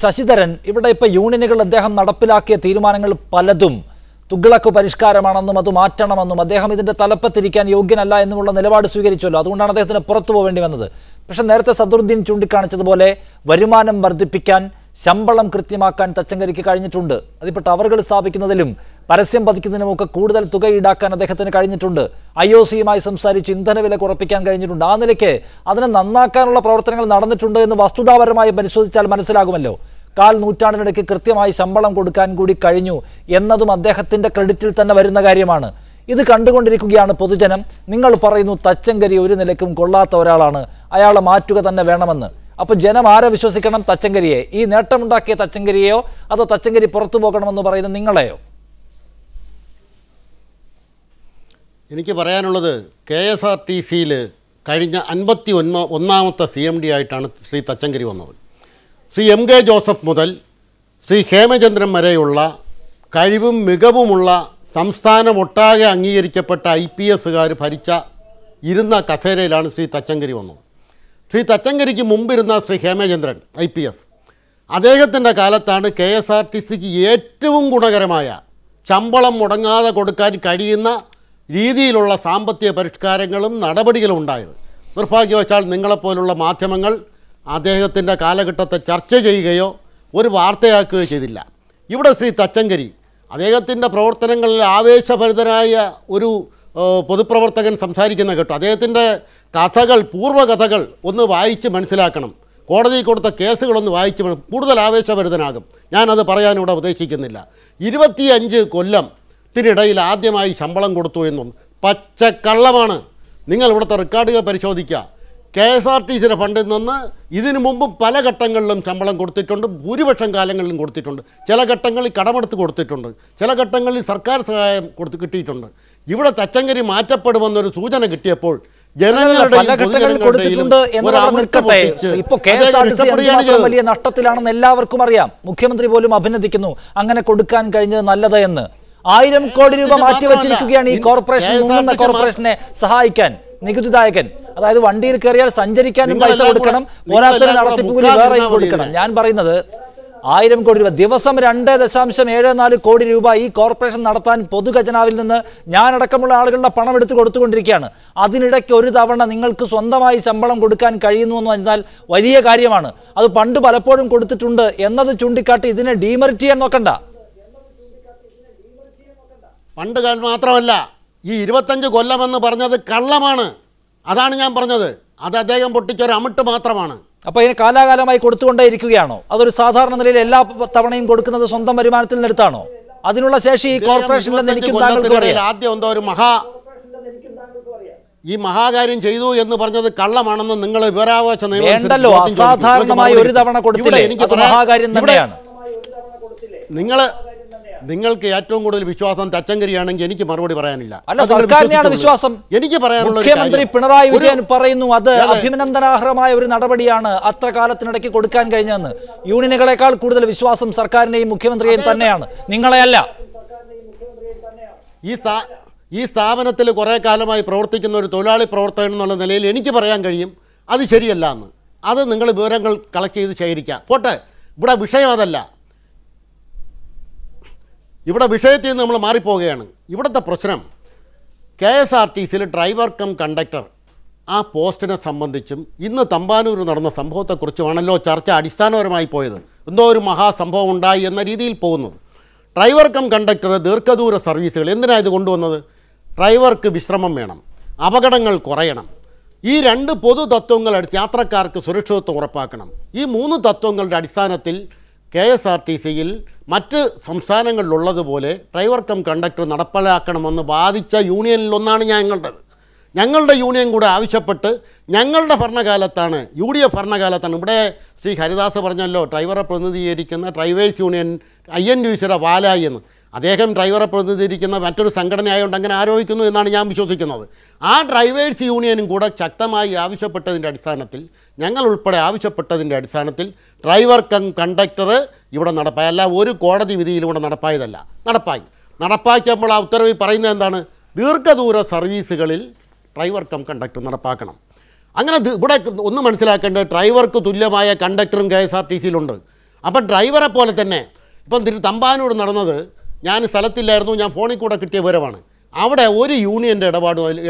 ശശിധരൻ, ഇവിടെ ഇപ്പൊ യൂണിയനുകൾ അദ്ദേഹം നടപ്പിലാക്കിയ തീരുമാനങ്ങൾ പലതും തുഗ്ലക്ക് പരിഷ്കാരമാണെന്നും അത് മാറ്റണമെന്നും അദ്ദേഹം ഇതിന്റെ തലപ്പത്തിരിക്കാൻ യോഗ്യനല്ല എന്നുമുള്ള നിലപാട് സ്വീകരിച്ചല്ലോ. അതുകൊണ്ടാണ് അദ്ദേഹത്തിന് പുറത്തു പോവേണ്ടി വന്നത്. പക്ഷെ നേരത്തെ സദറുദ്ദീൻ ചൂണ്ടിക്കാണിച്ചതുപോലെ വരുമാനം വർദ്ധിപ്പിക്കാൻ ശമ്പളം കൃത്യമാക്കാൻ തച്ചങ്കരിക്ക് കഴിഞ്ഞിട്ടുണ്ട്. അതിപ്പോൾ ടവറുകൾ സ്ഥാപിക്കുന്നതിലും പരസ്യം പതിക്കുന്നതിനുമൊക്കെ കൂടുതൽ തുക ഈടാക്കാൻ അദ്ദേഹത്തിന് കഴിഞ്ഞിട്ടുണ്ട്. IOCയുമായി സംസാരിച്ച് ഇന്ധനവില കുറപ്പിക്കാൻ കഴിഞ്ഞിട്ടുണ്ട്. ആ നിലയ്ക്ക് അതിനെ നന്നാക്കാനുള്ള പ്രവർത്തനങ്ങൾ നടന്നിട്ടുണ്ട് എന്ന് വസ്തുതാപരമായി പരിശോധിച്ചാൽ മനസ്സിലാകുമല്ലോ. 1/4 നൂറ്റാണ്ടിനിടയ്ക്ക് കൃത്യമായി ശമ്പളം കൊടുക്കാൻ കൂടി കഴിഞ്ഞു എന്നതും അദ്ദേഹത്തിൻ്റെ ക്രെഡിറ്റിൽ തന്നെ വരുന്ന കാര്യമാണ്. ഇത് കണ്ടുകൊണ്ടിരിക്കുകയാണ് പൊതുജനം. നിങ്ങൾ പറയുന്നു തച്ചങ്കരി ഒരു നിലയ്ക്കും കൊള്ളാത്ത ഒരാളാണ്, അയാളെ മാറ്റുക തന്നെ വേണമെന്ന്. അപ്പോൾ ജനം ആരെ വിശ്വസിക്കണം? തച്ചങ്കരിയെ, ഈ നേട്ടമുണ്ടാക്കിയ തച്ചങ്കരിയെയോ അതോ തച്ചങ്കരി പുറത്തു പോകണമെന്ന് പറയുന്ന നിങ്ങളെയോ? എനിക്ക് പറയാനുള്ളത് KSRTCയിൽ കഴിഞ്ഞ 51ാമത്തെ CMD ആയിട്ടാണ് ശ്രീ തച്ചങ്കരി വന്നത്. ശ്രീ MK ജോസഫ് മുതൽ ശ്രീ ഹേമചന്ദ്രൻ വരെയുള്ള കഴിവും മികവുമുള്ള സംസ്ഥാനമൊട്ടാകെ അംഗീകരിക്കപ്പെട്ട IPSകാർ ഇരുന്ന കസേരയിലാണ് ശ്രീ തച്ചങ്കരി വന്നത്. ശ്രീ തച്ചങ്കരിക്ക് മുമ്പിരുന്ന ശ്രീ ഹേമചന്ദ്രൻ IPS, അദ്ദേഹത്തിൻ്റെ കാലത്താണ് KSRTCക്ക് ഏറ്റവും ഗുണകരമായ ശമ്പളം മുടങ്ങാതെ കൊടുക്കാൻ കഴിയുന്ന രീതിയിലുള്ള സാമ്പത്തിക പരിഷ്കാരങ്ങളും നടപടികളും ഉണ്ടായത്. നിർഭാഗ്യവശാൽ നിങ്ങളെപ്പോലുള്ള മാധ്യമങ്ങൾ അദ്ദേഹത്തിൻ്റെ കാലഘട്ടത്തെ ചർച്ച ചെയ്യുകയോ ഒരു വാർത്തയാക്കുകയോ ചെയ്തില്ല. ഇവിടെ ശ്രീ തച്ചങ്കരി അദ്ദേഹത്തിൻ്റെ പ്രവർത്തനങ്ങളിൽ ആവേശഭരിതനായ ഒരു പൊതുപ്രവർത്തകൻ സംസാരിക്കുന്ന കേട്ടു. അദ്ദേഹത്തിൻ്റെ കഥകൾ, പൂർവ്വകഥകൾ ഒന്ന് വായിച്ച് മനസ്സിലാക്കണം. കോടതിയിൽ കൊടുത്ത കേസുകളൊന്ന് വായിച്ച് കൂടുതൽ ആവേശഭരിതനാകും. ഞാനത് പറയാനിവിടെ ഉദ്ദേശിക്കുന്നില്ല. 25 കൊല്ലത്തിനിടയിൽ ആദ്യമായി ശമ്പളം കൊടുത്തു എന്നും പച്ചക്കള്ളമാണ്. നിങ്ങൾ ഇവിടുത്തെ റെക്കോർഡുകൾ പരിശോധിക്കുക. KSRTCയുടെ ഫണ്ടിൽ നിന്ന് ഇതിനു മുമ്പ് പല ഘട്ടങ്ങളിലും ശമ്പളം കൊടുത്തിട്ടുണ്ട്, ഭൂരിപക്ഷം കാലങ്ങളിലും കൊടുത്തിട്ടുണ്ട്. ചില ഘട്ടങ്ങളിൽ കടമെടുത്ത് കൊടുത്തിട്ടുണ്ട്, ചില ഘട്ടങ്ങളിൽ സർക്കാർ സഹായം കിട്ടിയിട്ടുണ്ട്. ഇവിടെ തച്ചങ്കരി മാറ്റപ്പെടുമെന്നൊരു സൂചന കിട്ടിയപ്പോൾ വലിയ നഷ്ടത്തിലാണെന്ന് എല്ലാവർക്കും അറിയാം. മുഖ്യമന്ത്രി പോലും അഭിനന്ദിക്കുന്നു അങ്ങനെ കൊടുക്കാൻ കഴിഞ്ഞത് നല്ലത് എന്ന്. 1000 കോടി രൂപ മാറ്റിവെച്ചിരിക്കുകയാണ് ഈ കോർപ്പറേഷൻ, മുങ്ങുന്ന കോർപ്പറേഷനെ സഹായിക്കാൻ. നികുതിദായകൻ, അതായത് വണ്ടിയിൽ കയറിയാൽ സഞ്ചരിക്കാനും പൈസ കൊടുക്കണം, പോരാത്തതിന് നടത്തിപ്പുകൂലി വേറെയും കൊടുക്കണം. ഞാൻ പറയുന്നത് 1000 കോടി രൂപ ദിവസം 2.74 കോടി രൂപ ഈ കോർപ്പറേഷൻ നടത്താൻ പൊതുഖജനാവിൽ നിന്ന് ഞാനടക്കമുള്ള ആളുകളുടെ പണം എടുത്ത് കൊടുത്തുകൊണ്ടിരിക്കുകയാണ്. അതിനിടയ്ക്ക് ഒരു തവണ നിങ്ങൾക്ക് സ്വന്തമായി ശമ്പളം കൊടുക്കാൻ കഴിയുന്നു എന്ന് പറഞ്ഞാൽ വലിയ കാര്യമാണ്. അത് പണ്ട് പലപ്പോഴും കൊടുത്തിട്ടുണ്ട് എന്നത് ചൂണ്ടിക്കാട്ടി ഇതിനെ ഡീമെറിറ്റ് ചെയ്യാൻ നോക്കണ്ട. പണ്ട് മാത്രമല്ല, ഈ 25 കൊല്ലമെന്ന് പറഞ്ഞത് കള്ളമാണ്. അതാണ് ഞാൻ പറഞ്ഞത്. അത് അദ്ദേഹം പൊട്ടിച്ചൊരു അമിട്ട് മാത്രമാണ്. അപ്പോൾ ഇതിന് കാലാകാലമായി കൊടുത്തുകൊണ്ടേ ഇരിക്കുകയാണോ? അതൊരു സാധാരണ നിലയിൽ എല്ലാ തവണയും കൊടുക്കുന്നത് സ്വന്തം വരുമാനത്തിൽ നിന്നെടുത്താണോ? അതിനുള്ള ശേഷി ഈ കോർപ്പറേഷനിലെന്ന് എനിക്കും താങ്കൾക്ക് അറിയാം. ആദ്യം എന്തോ ഒരു ഈ മഹാകാര്യം ചെയ്തു എന്ന് പറഞ്ഞത് കള്ളമാണെന്ന് നിങ്ങൾ വിവരാവകാശ നിയമം വേണ്ടല്ലോ. അസാധാരണമായി ഒരു തവണ കൊടുത്തില്ലേ, അത് മഹാകാര്യം തന്നെയാണ്. നിങ്ങൾക്ക് ഏറ്റവും കൂടുതൽ വിശ്വാസം തച്ചങ്കരിയാണെങ്കിൽ എനിക്ക് മറുപടി പറയാനില്ല. അല്ല, സർക്കാരിനെയാണ് വിശ്വാസം. എനിക്ക് പറയാനുള്ള മുഖ്യമന്ത്രി പിണറായി വിജയൻ പറയുന്നു അത് അഭിനന്ദനാർഹമായ ഒരു നടപടിയാണ് അത്ര കാലത്തിനിടയ്ക്ക് കൊടുക്കാൻ കഴിഞ്ഞതെന്ന്. യൂണിയനുകളെക്കാൾ കൂടുതൽ വിശ്വാസം സർക്കാരിനെയും മുഖ്യമന്ത്രിയെയും തന്നെയാണ്, നിങ്ങളെയല്ല. ഈ സ്ഥാപനത്തിൽ കുറേ കാലമായി പ്രവർത്തിക്കുന്ന ഒരു തൊഴിലാളി പ്രവർത്തകൻ എന്നുള്ള നിലയിൽ എനിക്ക് പറയാൻ കഴിയും അത് ശരിയല്ല എന്ന്. അത് നിങ്ങൾ വിവരങ്ങൾ കളക്ട് ചെയ്ത് ശേഖരിക്കുക. പോട്ടെ, ഇവിടെ വിഷയം അതല്ല. ഇവിടെ വിഷയത്തിൽ നിന്ന് നമ്മൾ മാറിപ്പോവുകയാണ്. ഇവിടുത്തെ പ്രശ്നം KSRTCയിൽ ഡ്രൈവർ കം കണ്ടക്ടർ ആ പോസ്റ്റിനെ സംബന്ധിച്ചും ഇന്ന് തമ്പാനൂർ നടന്ന സംഭവത്തെക്കുറിച്ചുമാണല്ലോ ചർച്ച അടിസ്ഥാനപരമായി പോയത്. എന്തോ ഒരു മഹാസംഭവം ഉണ്ടായി എന്ന രീതിയിൽ പോകുന്നത്. ഡ്രൈവർ കം കണ്ടക്ടർ ദീർഘദൂര സർവീസുകൾ എന്തിനാണ് ഇത് കൊണ്ടുവന്നത്? ഡ്രൈവർക്ക് വിശ്രമം വേണം, അപകടങ്ങൾ കുറയണം. ഈ 2 പൊതു തത്വങ്ങൾ യാത്രക്കാർക്ക് സുരക്ഷിതത്വം ഉറപ്പാക്കണം. ഈ 3 തത്വങ്ങളുടെ അടിസ്ഥാനത്തിൽ KSRTCയിൽ മറ്റ് സംസ്ഥാനങ്ങളിലുള്ളതുപോലെ ഡ്രൈവർ കം കണ്ടക്ടർ നടപ്പിലാക്കണമെന്ന് വാദിച്ച യൂണിയനിലൊന്നാണ് ഞങ്ങളുടെ യൂണിയൻ കൂടെ ആവശ്യപ്പെട്ട് ഞങ്ങളുടെ ഭരണകാലത്താണ്, UDF ഭരണകാലത്താണ്. ഇവിടെ ശ്രീ ഹരിദാസ് പറഞ്ഞല്ലോ ഡ്രൈവറെ പ്രതിനിധീകരിക്കുന്ന ഡ്രൈവേഴ്സ് യൂണിയൻ INTUCയുടെ വാലായി എന്ന്. അദ്ദേഹം ഡ്രൈവറെ പ്രതിനിധീകരിക്കുന്ന മറ്റൊരു സംഘടനയായതുകൊണ്ട് അങ്ങനെ ആരോപിക്കുന്നു എന്നാണ് ഞാൻ വിശ്വസിക്കുന്നത്. ആ ഡ്രൈവേഴ്സ് യൂണിയനും കൂടെ ശക്തമായി ആവശ്യപ്പെട്ടതിൻ്റെ അടിസ്ഥാനത്തിൽ, ഞങ്ങൾ ഉൾപ്പെടെ ആവശ്യപ്പെട്ടതിൻ്റെ അടിസ്ഥാനത്തിൽ ഡ്രൈവർ കം കണ്ടക്ടർ ഇവിടെ നടപ്പായി. അല്ല ഒരു കോടതി വിധിയിലൂടെ നടപ്പായതല്ല, നടപ്പാക്കിയപ്പോൾ ആ ഉത്തരവിൽ പറയുന്നത് എന്താണ്? ദീർഘദൂര സർവീസുകളിൽ ഡ്രൈവർ കം കണ്ടക്ടർ നടപ്പാക്കണം. അങ്ങനെ ഇവിടെ ഒന്ന് മനസ്സിലാക്കേണ്ടത് ഡ്രൈവർക്ക് തുല്യമായ കണ്ടക്ടറും KSRTCയിലുണ്ട്. അപ്പം ഡ്രൈവറെ പോലെ തന്നെ ഇപ്പം തമ്പാനൂർ നടന്നത് ഞാൻ സ്ഥലത്തില്ലായിരുന്നു, ഞാൻ ഫോണിൽ കൂടെ കിട്ടിയ വിവരമാണ്. അവിടെ ഒരു യൂണിയൻ്റെ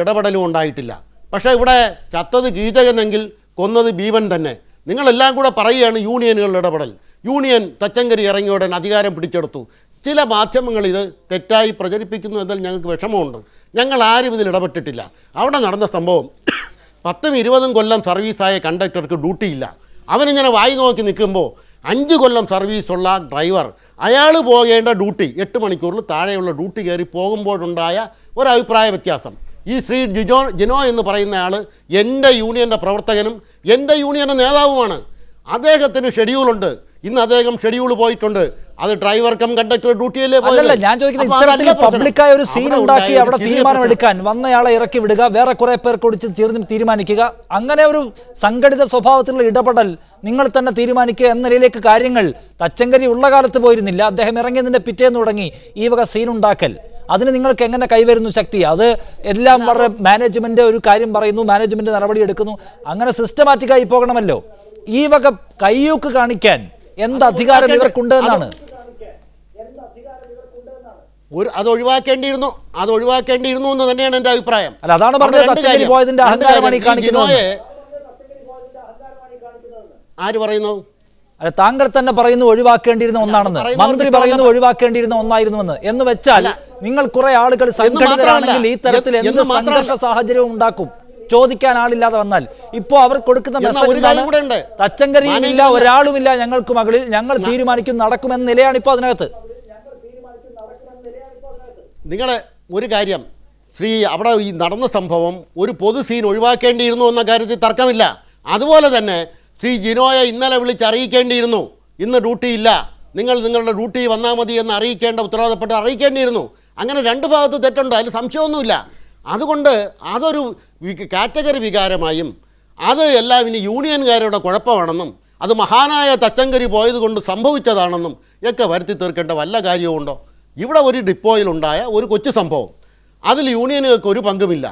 ഇടപെടലും ഉണ്ടായിട്ടില്ല. പക്ഷേ ഇവിടെ ചത്തത് കീചകനെങ്കിൽ കൊന്നത് ഭീമൻ തന്നെ. നിങ്ങളെല്ലാം കൂടെ പറയുകയാണ് യൂണിയനുകളുടെ ഇടപെടൽ. യൂണിയൻ തച്ചങ്കരി ഇറങ്ങിയ ഉടൻ അധികാരം പിടിച്ചെടുത്തു. ചില മാധ്യമങ്ങൾ ഇത് തെറ്റായി പ്രചരിപ്പിക്കുന്നു എന്നതിൽ ഞങ്ങൾക്ക് വിഷമമുണ്ട്. ഞങ്ങൾ ആരും ഇതിൽ ഇടപെട്ടിട്ടില്ല. അവിടെ നടന്ന സംഭവം 10-20 കൊല്ലം സർവീസായ കണ്ടക്ടർക്ക് ഡ്യൂട്ടിയില്ല. അവനിങ്ങനെ വായി നോക്കി നിൽക്കുമ്പോൾ 5 കൊല്ലം സർവീസുള്ള ഡ്രൈവർ അയാൾ പോകേണ്ട ഡ്യൂട്ടി 8 മണിക്കൂറിൽ താഴെയുള്ള ഡ്യൂട്ടി കയറി പോകുമ്പോഴുണ്ടായ ഒരഭിപ്രായ വ്യത്യാസം. ഈ ശ്രീ ജിനോ എന്ന് പറയുന്ന ആൾ എൻ്റെ യൂണിയൻ്റെ പ്രവർത്തകനും എൻ്റെ യൂണിയൻ്റെ നേതാവുമാണ്. അദ്ദേഹത്തിന് ഷെഡ്യൂളുണ്ട്. ഇന്ന് അദ്ദേഹം ഷെഡ്യൂൾ പോയിട്ടുണ്ട്. അത് ഡ്രൈവർ കം കണ്ടക്ടർ ഡ്യൂട്ടിയല്ലേ അല്ലല്ല, ഞാൻ ചോദിക്കുന്നത് ഇത്തരത്തിൽ പബ്ലിക്കായ ഒരു സീൻ ഉണ്ടാക്കി അവിടെ തീരുമാനമെടുക്കാൻ വന്നയാളെ ഇറക്കി വിടുക, വേറെ കുറെ പേർ കുടിച്ച് ചേർന്ന് തീരുമാനിക്കുക, അങ്ങനെ ഒരു സംഘടിത സ്വഭാവത്തിലുള്ള ഇടപെടൽ നിങ്ങൾ തന്നെ തീരുമാനിക്കുക എന്ന നിലയിലേക്ക് കാര്യങ്ങൾ തച്ചങ്കരി ഉള്ള കാലത്ത് പോയിരുന്നില്ല. അദ്ദേഹം ഇറങ്ങിയതിന്റെ പിറ്റേന്ന് തുടങ്ങി ഈ വക സീൻ ഉണ്ടാക്കൽ. അതിന് നിങ്ങൾക്ക് എങ്ങനെ കൈവരുന്നു ശക്തി? അത് എല്ലാം വളരെ മാനേജ്മെന്റ് ഒരു കാര്യം പറയുന്നു, മാനേജ്മെന്റ് നടപടി എടുക്കുന്നു, അങ്ങനെ സിസ്റ്റമാറ്റിക്കായി പോകണമല്ലോ. ഈ വക കയ്യൂക്ക് കാണിക്കാൻ എന്ത് അധികാരം ഇവർക്കുണ്ട് എന്നാണ്? അത് ഒഴിവാക്കേണ്ടിയിരുന്നു എന്ന് തന്നെയാണ് എൻ്റെ അഭിപ്രായം. അല്ല, അതാണ് പറഞ്ഞത് തച്ചങ്കരി പോയതിന്റെ അഹങ്കാരമാണ് ഈ കാണിക്കുന്നത്. ആര് പറയുന്നു? അല്ല, താങ്കൾ തന്നെ പറയുന്നു ഒഴിവാക്കേണ്ടിയിരുന്ന ഒന്നാണെന്ന്, മന്ത്രി പറയുന്നു ഒഴിവാക്കേണ്ടിയിരുന്ന ഒന്നായിരുന്നുവെന്ന്. എന്ന് വെച്ചാൽ നിങ്ങൾ കുറെ ആളുകൾ സംഘടിതരാണെങ്കിൽ ഈ തരത്തിൽ എന്ത് സംഘർഷ സാഹചര്യവും ഉണ്ടാക്കും ചോദിക്കാൻ ആളില്ലാതെ വന്നാൽ. ഇപ്പോ അവർ കൊടുക്കുന്ന മെസ്സേജ് എന്താണ്? തച്ചങ്കരിയുമില്ല, ഒരാളുമില്ല ഞങ്ങൾക്ക് മകളിൽ, ഞങ്ങൾ തീരുമാനിക്കും നടക്കുമെന്ന നിലയാണ് ഇപ്പോൾ അതിനകത്ത്. നിങ്ങളെ ഒരു കാര്യം, അവിടെ ഈ നടന്ന സംഭവം ഒരു പൊതു സീൻ ഒഴിവാക്കേണ്ടിയിരുന്നു എന്ന കാര്യത്തിൽ തർക്കമില്ല. അതുപോലെ തന്നെ ശ്രീ ജിനോയെ ഇന്നലെ വിളിച്ചറിയിക്കേണ്ടിയിരുന്നു, ഇന്ന് ഡ്യൂട്ടി ഇല്ല, നിങ്ങൾ നിങ്ങളുടെ ഡ്യൂട്ടി വന്നാൽ മതി എന്ന് അറിയിക്കേണ്ട ഉത്തരവാദപ്പെട്ട് അറിയിക്കേണ്ടിയിരുന്നു. അങ്ങനെ രണ്ട് ഭാഗത്ത് തെറ്റുണ്ട്, അതിൽ സംശയമൊന്നുമില്ല. അതുകൊണ്ട് അതൊരു കാറ്റഗറി വികാരമായും അത് എല്ലാം ഇനി യൂണിയൻകാരുടെ കുഴപ്പമാണെന്നും അത് മഹാനായ തച്ചങ്കരി പോയത് കൊണ്ട് സംഭവിച്ചതാണെന്നും ഒക്കെ വരുത്തി തീർക്കേണ്ട വല്ല കാര്യവുമുണ്ടോ? ഇവിടെ ഒരു ഡിപ്പോയിലുണ്ടായ ഒരു കൊച്ചു സംഭവം, അതിൽ യൂണിയനുകൾക്ക് ഒരു പങ്കുമില്ല.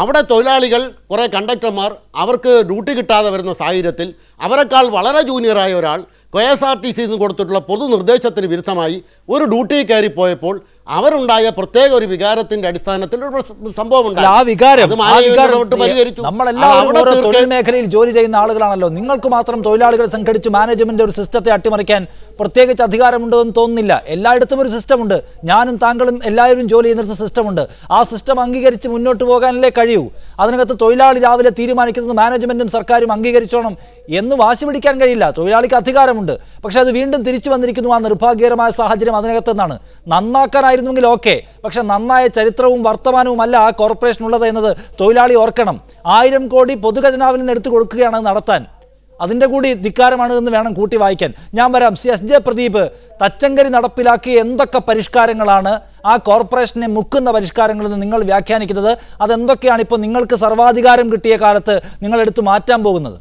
അവിടെ തൊഴിലാളികൾ കുറേ കണ്ടക്ടർമാർ അവർക്ക് ഡ്യൂട്ടി കിട്ടാതെ വരുന്ന സാഹചര്യത്തിൽ അവരെക്കാൾ വളരെ ജൂനിയറായ ഒരാൾ KSRTCയിൽ നിന്ന് കൊടുത്തിട്ടുള്ള പൊതു നിർദ്ദേശത്തിന് വിരുദ്ധമായി ഒരു ഡ്യൂട്ടി കയറിപ്പോയപ്പോൾ അവരുണ്ടായ പ്രത്യേക ഒരു വികാരത്തിന്റെ അടിസ്ഥാനത്തിൽ ഒരു സംഭവം നമ്മളെല്ലാവരും തൊഴിൽ മേഖലയിൽ ജോലി ചെയ്യുന്ന ആളുകളാണല്ലോ. നിങ്ങൾക്ക് മാത്രം തൊഴിലാളികൾ സംഘടിച്ച് മാനേജ്മെന്റ് ഒരു സിസ്റ്റത്തെ അട്ടിമറിക്കാൻ പ്രത്യേകിച്ച് അധികാരമുണ്ടെന്ന് തോന്നുന്നില്ല. എല്ലായിടത്തും ഒരു സിസ്റ്റമുണ്ട്. ഞാനും താങ്കളും എല്ലാവരും ജോലി ചെയ്യുന്നിടത്ത് സിസ്റ്റമുണ്ട്. ആ സിസ്റ്റം അംഗീകരിച്ച് മുന്നോട്ട് പോകാനല്ലേ കഴിയൂ. അതിനകത്ത് തൊഴിലാളി രാവിലെ തീരുമാനിക്കുന്നത് മാനേജ്മെന്റും സർക്കാരും അംഗീകരിച്ചോണം എന്ന് വാശി പിടിക്കാൻ കഴിയില്ല. തൊഴിലാളിക്ക് അധികാരമുണ്ട്. പക്ഷെ അത് വീണ്ടും തിരിച്ചു വന്നിരിക്കുന്നു. ആ നിർഭാഗ്യകരമായ സാഹചര്യം അതിനകത്ത് നിന്നാണ്. നന്നാക്കാനായിരുന്നെങ്കിൽ ഓക്കെ, പക്ഷെ നന്നായ ചരിത്രവും വർത്തമാനവുമല്ല ആ കോർപ്പറേഷൻ ഉള്ളത് എന്നത് തൊഴിലാളി ഓർക്കണം. 1000 കോടി പൊതുഖജനാവിൽ നിന്ന് എടുത്തു കൊടുക്കുകയാണ് നടത്താൻ. അതിൻ്റെ കൂടി ധിക്കാരമാണ് എന്ന് വേണം കൂട്ടി വായിക്കാൻ. ഞാൻ വരാം. SJ പ്രദീപ്, തച്ചങ്കരി നടപ്പിലാക്കിയ എന്തൊക്കെ പരിഷ്കാരങ്ങളാണ് ആ കോർപ്പറേഷനെ മുക്കുന്ന പരിഷ്കാരങ്ങളെന്ന് നിങ്ങൾ വ്യാഖ്യാനിക്കുന്നത്? അതെന്തൊക്കെയാണ് ഇപ്പോൾ നിങ്ങൾക്ക് സർവാധികാരം കിട്ടിയ കാലത്ത് നിങ്ങൾ എടുത്തു മാറ്റാൻ പോകുന്നത്?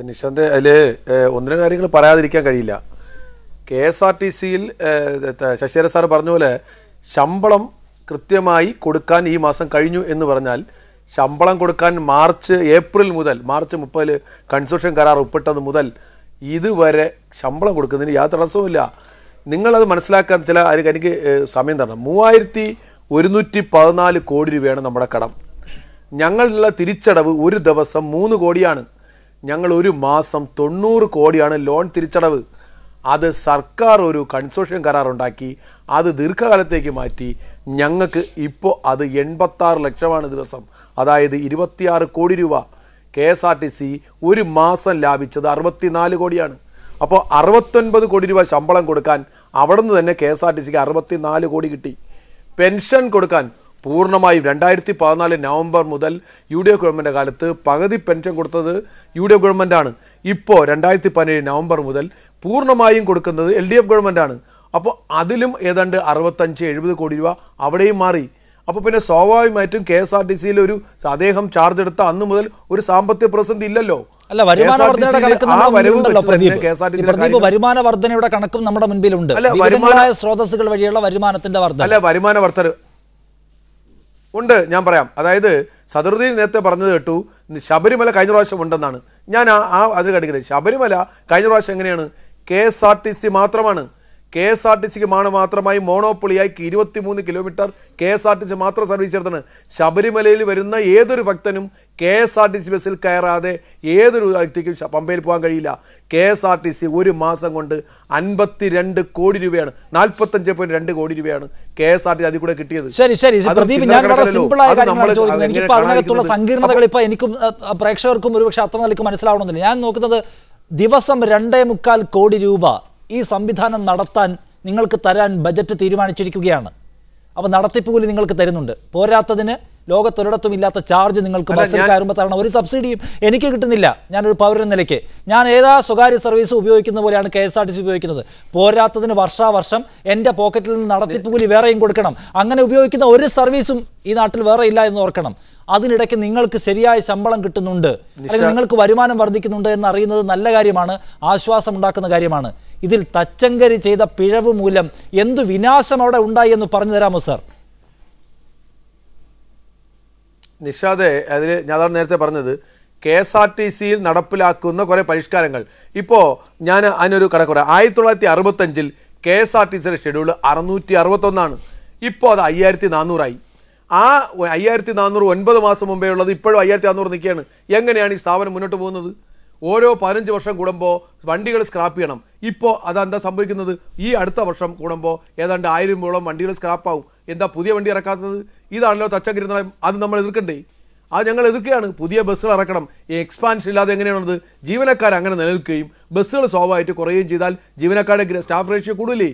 നിഷാന്ത്, അതിൽ ഒന്നിനെ കാര്യങ്ങൾ പറയാതിരിക്കാൻ കഴിയില്ല. KSRTCയിൽ ശശിധരൻ സാറ് പറഞ്ഞ പോലെ ശമ്പളം കൃത്യമായി കൊടുക്കാൻ ഈ മാസം കഴിഞ്ഞു എന്ന് പറഞ്ഞാൽ ശമ്പളം കൊടുക്കാൻ ഏപ്രിൽ മുതൽ മാർച്ച് 30 കൺസോർഷ്യം കരാർ ഒപ്പിട്ടത് മുതൽ ഇതുവരെ ശമ്പളം കൊടുക്കുന്നതിന് യാതൊരു തടസ്സവുമില്ല. നിങ്ങളത് മനസ്സിലാക്കാൻ എനിക്ക് സമയം തരണം. 3114 കോടി രൂപയാണ് നമ്മുടെ കടം. ഞങ്ങളുള്ള തിരിച്ചടവ് ഒരു ദിവസം 3 കോടിയാണ്. ഞങ്ങൾ ഒരു മാസം 90 കോടിയാണ് ലോൺ തിരിച്ചടവ്. അത് സർക്കാർ ഒരു കൺസോർഷ്യം കരാർ ഉണ്ടാക്കി അത് ദീർഘകാലത്തേക്ക് മാറ്റി. ഞങ്ങൾക്ക് ഇപ്പോൾ അത് 86 ലക്ഷമാണ് ദിവസം, അതായത് 26 കോടി രൂപ. KSRTC ഒരു മാസം ലാഭിച്ചത് 64 കോടിയാണ്. അപ്പോൾ 69 കോടി രൂപ ശമ്പളം കൊടുക്കാൻ അവിടെ നിന്ന് തന്നെ KSRTCക്ക് 64 കോടി കിട്ടി. പെൻഷൻ കൊടുക്കാൻ പൂർണ്ണമായും 2014 നവംബർ മുതൽ UDF ഗവൺമെൻറ് കാലത്ത് പകുതി പെൻഷൻ കൊടുത്തത് UDF ഗവൺമെൻറ്റാണ്. ഇപ്പോൾ 2017 നവംബർ മുതൽ പൂർണ്ണമായും കൊടുക്കുന്നത് LDF ഗവൺമെൻറ്റാണ്. അപ്പോൾ അതിലും ഏതാണ്ട് 65-70 കോടി രൂപ അവിടെയും മാറി. അപ്പോൾ പിന്നെ സ്വാഭാവികമായിട്ടും KSRTCയിൽ അദ്ദേഹം ചാർജ് എടുത്ത അന്ന് മുതൽ ഒരു സാമ്പത്തിക പ്രതിസന്ധി ഇല്ലല്ലോ. അല്ല, വരുമാന വർധനയുടെ കണക്കും നമ്മുടെ മുൻപിലുണ്ട്. സ്രോതസ്സുകൾ വഴിയുള്ള വരുമാനത്തിന്റെ വർധന. അല്ല, വരുമാന വർധന ഉണ്ട്. ഞാൻ പറയാം. അതായത് സദറുദ്ദീൻ നേരത്തെ പറഞ്ഞത് കേട്ടു, ശബരിമല കഴിഞ്ഞ പ്രാവശ്യം ഉണ്ടെന്നാണ്. ഞാൻ അത് കണ്ടിക്കുന്നത്. ശബരിമല കഴിഞ്ഞ പ്രാവശ്യം എങ്ങനെയാണ്? KSRTC മാത്രമാണ്. KSRTCക്ക് മാത്രമായി മോണോപ്പൊളിയായി 23 കിലോമീറ്റർ KSRTC മാത്രം സർവീസ് നടത്തുന്നത്. ശബരിമലയിൽ വരുന്ന ഏതൊരു ഭക്തനും KSRTC ബസ്സിൽ കയറാതെ ഏതൊരു വ്യക്തിക്കും പമ്പയിൽ പോകാൻ കഴിയില്ല. KSRTC ഒരു മാസം കൊണ്ട് 52 കോടി രൂപയാണ്, 45.2 കോടി രൂപയാണ് KSRTC അതിൽ കൂടെ കിട്ടിയത്. ശരി, പ്രദീപ്, ഞാൻ വളരെ സിമ്പിളായ കാര്യങ്ങളാണ് ചോദിക്കുന്നത്. എനിക്കിപ്പോൾ അതിനകത്തുള്ള സങ്കീർണതകൾ ഇപ്പോൾ എനിക്കും പ്രേക്ഷകർക്കും ഒരുപക്ഷെ അത്ര നിലയ്ക്ക് മനസ്സിലാവണമെന്നില്ല. ഞാൻ നോക്കുന്നത് ദിവസം 2.25 കോടി രൂപ ഈ സംവിധാനം നടത്താൻ നിങ്ങൾക്ക് തരാൻ ബജറ്റ് തീരുമാനിച്ചിരിക്കുകയാണ്. അപ്പോൾ നടത്തിപ്പ് കൂലി നിങ്ങൾക്ക് തരുന്നുണ്ട്. പോരാത്തതിന് ലോകത്തൊരിടത്തും ഇല്ലാത്ത ചാർജ് നിങ്ങൾക്ക് ബസ്സിൽ കയറുമ്പോൾ തരണം. ഒരു സബ്സിഡിയും എനിക്ക് കിട്ടുന്നില്ല. ഞാനൊരു പൗരൻ നിലയ്ക്ക് ഞാൻ ഏതാ സ്വകാര്യ സർവീസ് ഉപയോഗിക്കുന്ന പോലെയാണ് KSRTC ഉപയോഗിക്കുന്നത്. പോരാത്തതിന് വർഷാവർഷം എൻ്റെ പോക്കറ്റിൽ നിന്ന് നടത്തിപ്പ് കൂലി വേറെയും കൊടുക്കണം. അങ്ങനെ ഉപയോഗിക്കുന്ന ഒരു സർവീസും ഈ നാട്ടിൽ വേറെ ഇല്ല എന്ന് ഓർക്കണം. അതിനിടയ്ക്ക് നിങ്ങൾക്ക് ശരിയായ ശമ്പളം കിട്ടുന്നുണ്ട്, അല്ലെങ്കിൽ നിങ്ങൾക്ക് വരുമാനം വർദ്ധിക്കുന്നുണ്ട് എന്നറിയുന്നത് നല്ല കാര്യമാണ്, ആശ്വാസമുണ്ടാക്കുന്ന കാര്യമാണ്. ഇതിൽ തച്ചങ്കരി ചെയ്ത പിഴവ് മൂലം എന്തു വിനാശം അവിടെ ഉണ്ടായി എന്ന് പറഞ്ഞു തരാമോ സാർ? നിഷാദെ, അതിൽ ഞാൻ നേരത്തെ പറഞ്ഞത് KSRTCയിൽ നടപ്പിലാക്കുന്ന കുറേ പരിഷ്കാരങ്ങൾ. ഇപ്പോൾ ഞാൻ അതിനൊരു കണക്ക് പറയാം. 1965 KSRTCയുടെ ഷെഡ്യൂൾ 661. ഇപ്പോൾ അത് 5400 ആയി. ആ 5400 9 മാസം മുമ്പേ ഉള്ളത് ഇപ്പോഴും 5400 നിൽക്കുകയാണ്. എങ്ങനെയാണ് ഈ സ്ഥാപനം മുന്നോട്ട് പോകുന്നത്? ഓരോ 15 വർഷം കൂടുമ്പോൾ വണ്ടികൾ സ്ക്രാപ്പ് ചെയ്യണം. ഇപ്പോൾ അതെന്താ സംഭവിക്കുന്നത്? ഈ അടുത്ത വർഷം കൂടുമ്പോൾ ഏതാണ്ട് 1000 വണ്ടികൾ സ്ക്രാപ്പാവും. എന്താ പുതിയ വണ്ടി ഇറക്കാത്തത്? ഇതാണല്ലോ തച്ചങ്കരി നയം. അത് നമ്മൾ എതിർക്കണ്ടേ? അത് ഞങ്ങൾ എതിർക്കുകയാണ്. പുതിയ ബസ്സുകൾ ഇറക്കണം. ഈ എക്സ്പാൻഷൻ ഇല്ലാതെ എങ്ങനെയാണത്? ജീവനക്കാർ അങ്ങനെ നിലനിൽക്കുകയും ബസ്സുകൾ സ്വാഭാവികമായിട്ട് കുറയുകയും ചെയ്താൽ ജീവനക്കാരുടെ സ്റ്റാഫ് റേഷ്യോ കൂടില്ലേ?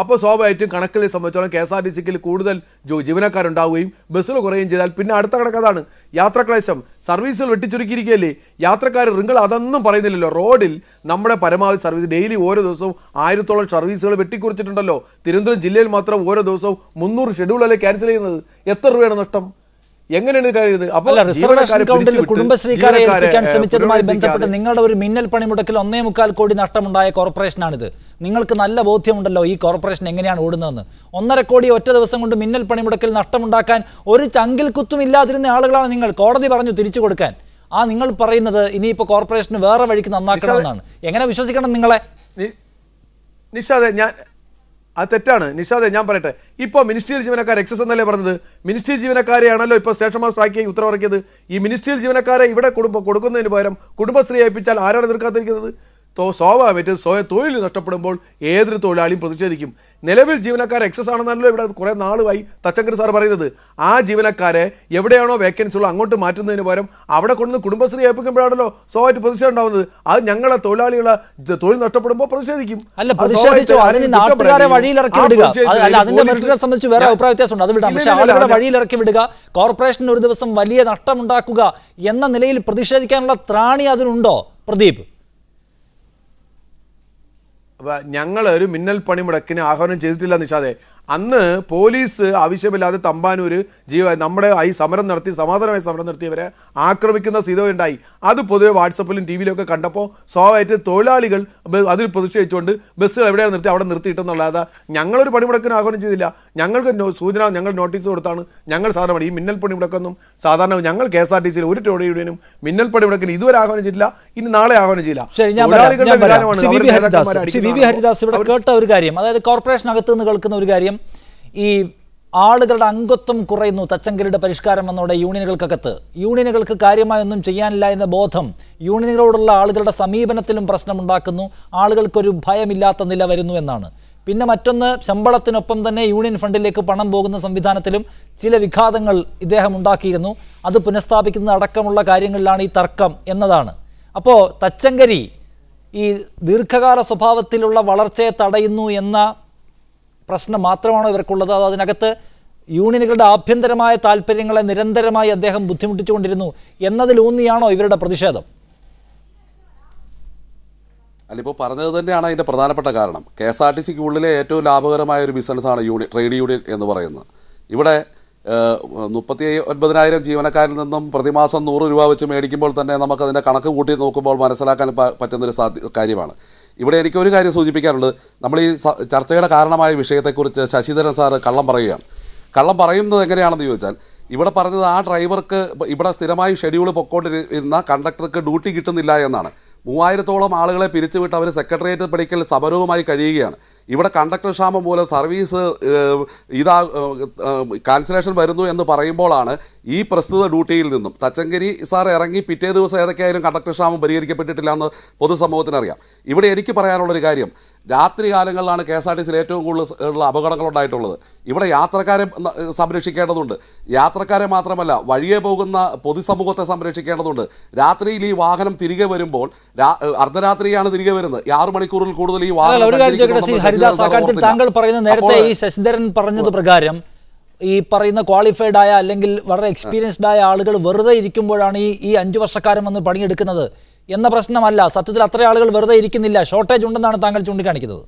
അപ്പോൾ സ്വാഭാവികമായിട്ടും കണക്കുകളെ സംബന്ധിച്ചോളം KSRTCയിൽ കൂടുതൽ ജീവനക്കാരുണ്ടാവുകയും ബസ്സുകൾ കുറയുകയും ചെയ്താൽ പിന്നെ അടുത്ത കണക്കതാണ് യാത്രാക്ലേശം. സർവീസുകൾ വെട്ടിച്ചുരുക്കിയിരിക്കുകയല്ലേ യാത്രക്കാർ. നിങ്ങൾ അതൊന്നും പറയുന്നില്ലല്ലോ. റോഡിൽ നമ്മുടെ പരമാവധി സർവീസ് ഡെയിലി ഓരോ ദിവസവും 1000-ഓളം സർവീസുകൾ വെട്ടിക്കുറിച്ചിട്ടുണ്ടല്ലോ. തിരുവനന്തപുരം ജില്ലയിൽ മാത്രം ഓരോ ദിവസവും 300 ഷെഡ്യൂളല്ലേ ക്യാൻസൽ ചെയ്യുന്നത്. എത്ര രൂപയാണ് നഷ്ടം? എങ്ങനെയാണ് കാര്യത്? അപ്പോൾ കുടുംബശ്രീക്കാരെ ഏൽപ്പിക്കാൻ ശ്രമിച്ചതുമായി ബന്ധപ്പെട്ട് നിങ്ങളുടെ ഒരു മിന്നൽ പണിമുടക്കിൽ 1.25 കോടി നഷ്ടമുണ്ടായ കോർപ്പറേഷനാണിത്. നിങ്ങൾക്ക് നല്ല ബോധ്യമുണ്ടല്ലോ ഈ കോർപ്പറേഷൻ എങ്ങനെയാണ് ഓടുന്നതെന്ന്. 1.5 കോടി ഒറ്റ ദിവസം കൊണ്ട് മിന്നൽ പണിമുടക്കിൽ നഷ്ടമുണ്ടാക്കാൻ ഒരു ചങ്കിൽ കുത്തുമില്ലാതിരുന്ന ആളുകളാണ് നിങ്ങൾ. കോടതി പറഞ്ഞു തിരിച്ചു കൊടുക്കാൻ. നിങ്ങൾ പറയുന്നത് ഇനിയിപ്പോൾ കോർപ്പറേഷന് വേറെ വഴിക്ക് നന്നാക്കണമെന്നാണ്. എങ്ങനെ വിശ്വസിക്കണം നിങ്ങളെ? നിഷാദെ, അത് തെറ്റാണ്. നിഷാദെ, ഞാൻ പറയട്ടെ. ഇപ്പോൾ മിനിസ്ട്രിയൽ ജീവനക്കാർ എക്സസ് എന്നല്ലേ പറഞ്ഞത്? മിനിസ്ട്രിയൽ ജീവനക്കാരെയാണല്ലോ ഇപ്പോൾ സ്റ്റേഷൻ മാസ്റ്റർ ആക്കി ഉത്തരവിറക്കിയത്. ഈ മിനിസ്ട്രിയൽ ജീവനക്കാരെ ഇവിടെ കൊടുക്കുന്നതിന് പകരം കുടുംബശ്രീ ഏൽപ്പിച്ചാൽ ആരാണ് എതിർക്കാതിരിക്കുന്നത്? സ്വാഭാവികമായിട്ട് തൊഴിൽ നഷ്ടപ്പെടുമ്പോൾ ഏതൊരു തൊഴിലാളിയും പ്രതിഷേധിക്കും. നിലവിൽ ജീവനക്കാർ എക്സസ് ആണെന്നാണല്ലോ ഇവിടെ കുറേ നാളുമായി തച്ചങ്കരി സാർ പറയുന്നത്. ആ ജീവനക്കാരെ എവിടെയാണോ വേക്കൻസി ഉള്ളത് അങ്ങോട്ട് മാറ്റുന്നതിന് പകരം അവിടെ കൊണ്ടുവന്ന് കുടുംബശ്രീ ഏൽപ്പിക്കുമ്പോഴാണല്ലോ സ്വാഭാവിക പ്രതിഷേധം ഉണ്ടാവുന്നത്. അത് ഞങ്ങളെ തൊഴിലാളികളെ തൊഴിൽ നഷ്ടപ്പെടുമ്പോൾ പ്രതിഷേധിക്കും. വഴിയിലിറക്കി വിടുക, കോർപ്പറേഷൻ ഒരു ദിവസം വലിയ നഷ്ടമുണ്ടാക്കുക എന്ന നിലയിൽ പ്രതിഷേധിക്കാനുള്ള ത്രാണി അതിനുണ്ടോ പ്രദീപ്? ഞങ്ങൾ ഒരു മിന്നൽ പണിമുടക്കിന് ആഹ്വാനം ചെയ്തിട്ടില്ല നിഷാദെ. അന്ന് പോലീസ് ആവശ്യമില്ലാതെ തമ്പാനൂര് നമ്മുടെ ഈ സമരം നടത്തി സമാധാനമായ സമരം നടത്തിയവരെ ആക്രമിക്കുന്ന സ്ഥിതിയുണ്ടായി. അത് പൊതുവെ വാട്സപ്പിലും ടി വിയിലൊക്കെ കണ്ടപ്പോൾ സ്വാഭാവികമായിട്ട് തൊഴിലാളികൾ അതിൽ പ്രതിഷേധിച്ചുകൊണ്ട് ബസ്സുകൾ എവിടെയാണ് നിർത്തി അവിടെ നിർത്തിയിട്ടെന്നുള്ളതാ. ഞങ്ങളൊരു പണിമുടക്കിന് ആഹ്വാനം ചെയ്തില്ല. ഞങ്ങൾക്ക് സൂചന, ഞങ്ങൾ നോട്ടീസ് കൊടുത്താണ് ഞങ്ങൾ സാധാരണ ഈ മിന്നൽ പണിമുടക്കൊന്നും സാധാരണ ഞങ്ങൾ KSRTCയിൽ ഒരു തൊഴിലുടെയും മിന്നൽ പണിമുടക്കിന് ഇതുവരെ ആഹ്വാനം ചെയ്തില്ല. ഇനി നാളെ ആഹ്വാനം ചെയ്യില്ല. കേട്ട ഒരു കാര്യം, അതായത് കോർപ്പറേഷനകത്ത് നിന്ന് കേൾക്കുന്ന ഒരു കാര്യം, ഈ ആളുകളുടെ അംഗത്വം കുറയുന്നു തച്ചങ്കരിയുടെ പരിഷ്കാരം വന്നതോടെ യൂണിയനുകൾക്കകത്ത്. യൂണിയനുകൾക്ക് കാര്യമായൊന്നും ചെയ്യാനില്ല എന്ന ബോധം യൂണിയനുകളോടുള്ള ആളുകളുടെ സമീപനത്തിലും പ്രശ്നമുണ്ടാക്കുന്നു. ആളുകൾക്കൊരു ഭയമില്ലാത്ത നില വരുന്നു എന്നാണ്. പിന്നെ മറ്റൊന്ന്, ശമ്പളത്തിനൊപ്പം തന്നെ യൂണിയൻ ഫണ്ടിലേക്ക് പണം പോകുന്ന സംവിധാനത്തിലും ചില വിഘാതങ്ങൾ ഇദ്ദേഹം ഉണ്ടാക്കിയിരുന്നു. അത് പുനഃസ്ഥാപിക്കുന്ന അടക്കമുള്ള കാര്യങ്ങളിലാണ് ഈ തർക്കം എന്നതാണ്. അപ്പോൾ തച്ചങ്കരി ഈ ദീർഘകാല സ്വഭാവത്തിലുള്ള വളർച്ചയെ തടയുന്നു എന്ന പ്രശ്നം മാത്രമാണോ ഇവർക്കുള്ളത്? അതോ അതിനകത്ത് യൂണിയനുകളുടെ ആഭ്യന്തരമായ താല്പര്യങ്ങളെ നിരന്തരമായി അദ്ദേഹം ബുദ്ധിമുട്ടിച്ചുകൊണ്ടിരുന്നു എന്നതിലൂന്നിയാണോ ഇവരുടെ പ്രതിഷേധം? അല്ലിപ്പോൾ പറഞ്ഞത് തന്നെയാണ് അതിൻ്റെ പ്രധാനപ്പെട്ട കാരണം. KSRTCക്ക് ഉള്ളിലെ ഏറ്റവും ലാഭകരമായ ഒരു ബിസിനസ്സാണ് ട്രേഡ് യൂണിയൻ എന്ന് പറയുന്നത്. ഇവിടെ 39,000 ജീവനക്കാരിൽ നിന്നും പ്രതിമാസം 100 രൂപ വെച്ച് മേടിക്കുമ്പോൾ തന്നെ നമുക്കതിൻ്റെ കണക്ക് കൂട്ടി നോക്കുമ്പോൾ മനസ്സിലാക്കാൻ പറ്റുന്നൊരു കാര്യമാണ്. ഇവിടെ എനിക്കൊരു കാര്യം സൂചിപ്പിക്കാനുള്ളത്, നമ്മൾ ഈ ചർച്ചയുടെ കാരണമായ വിഷയത്തെക്കുറിച്ച് ശശിധരൻ സാറ് കള്ളം പറയുകയാണ്. കള്ളം പറയുന്നത് എങ്ങനെയാണെന്ന് ചോദിച്ചാൽ, ഇവിടെ പറഞ്ഞത് ആ ഡ്രൈവർക്ക് ഇവിടെ സ്ഥിരമായി ഷെഡ്യൂൾ പൊക്കോണ്ടിരുന്ന കണ്ടക്ടർക്ക് ഡ്യൂട്ടി കിട്ടുന്നില്ല എന്നാണ്. 3000-ഓളം ആളുകളെ പിരിച്ചുവിട്ട് അവർ സെക്രട്ടേറിയറ്റ് പടിക്കൽ സമരവുമായി കഴിയുകയാണ്. ഇവിടെ കണ്ടക്ടർ ക്ഷാമം മൂലം സർവീസ് ക്യാൻസലേഷൻ വരുന്നു എന്ന് പറയുമ്പോഴാണ് ഈ പ്രസ്തുത ഡ്യൂട്ടിയിൽ നിന്നും തച്ചങ്കരി സാർ ഇറങ്ങി പിറ്റേ ദിവസം ഏതൊക്കെയായാലും കണ്ടക്ടർ ക്ഷാമം പരിഹരിക്കപ്പെട്ടിട്ടില്ല എന്ന് പൊതുസമൂഹത്തിനറിയാം. ഇവിടെ എനിക്ക് പറയാനുള്ളൊരു കാര്യം, രാത്രി കാലങ്ങളിലാണ് KSRTCയിൽ ഏറ്റവും കൂടുതൽ ഉള്ള അപകടങ്ങൾ ഉണ്ടായിട്ടുള്ളത്. ഇവിടെ യാത്രക്കാരെ സംരക്ഷിക്കേണ്ടതുണ്ട്. യാത്രക്കാരെ മാത്രമല്ല, വഴിയെ പോകുന്ന പൊതുസമൂഹത്തെ സംരക്ഷിക്കേണ്ടതുണ്ട്. രാത്രിയിൽ ഈ വാഹനം തിരികെ വരുമ്പോൾ അർദ്ധരാത്രിയാണ് തിരികെ വരുന്നത്. 6 മണിക്കൂറിൽ കൂടുതൽ ഈ വാഹനം താങ്കൾ പറയുന്ന നേരത്തെ ഈ ശശിധരൻ പറഞ്ഞത് പ്രകാരം ഈ പറയുന്ന ക്വാളിഫൈഡ് ആയ അല്ലെങ്കിൽ വളരെ എക്സ്പീരിയൻസ്ഡ് ആയ ആളുകൾ വെറുതെ ഇരിക്കുമ്പോഴാണ് ഈ 5 വർഷക്കാരൻ വന്ന് പണിയെടുക്കുന്നത് എന്ന പ്രശ്നമല്ല. സത്യത്തിൽ അത്ര ആളുകൾ വെറുതെ ഇരിക്കുന്നില്ല, ഷോർട്ടേജ് ഉണ്ടെന്നാണ് താങ്കൾ ചൂണ്ടിക്കാണിക്കുന്നത്.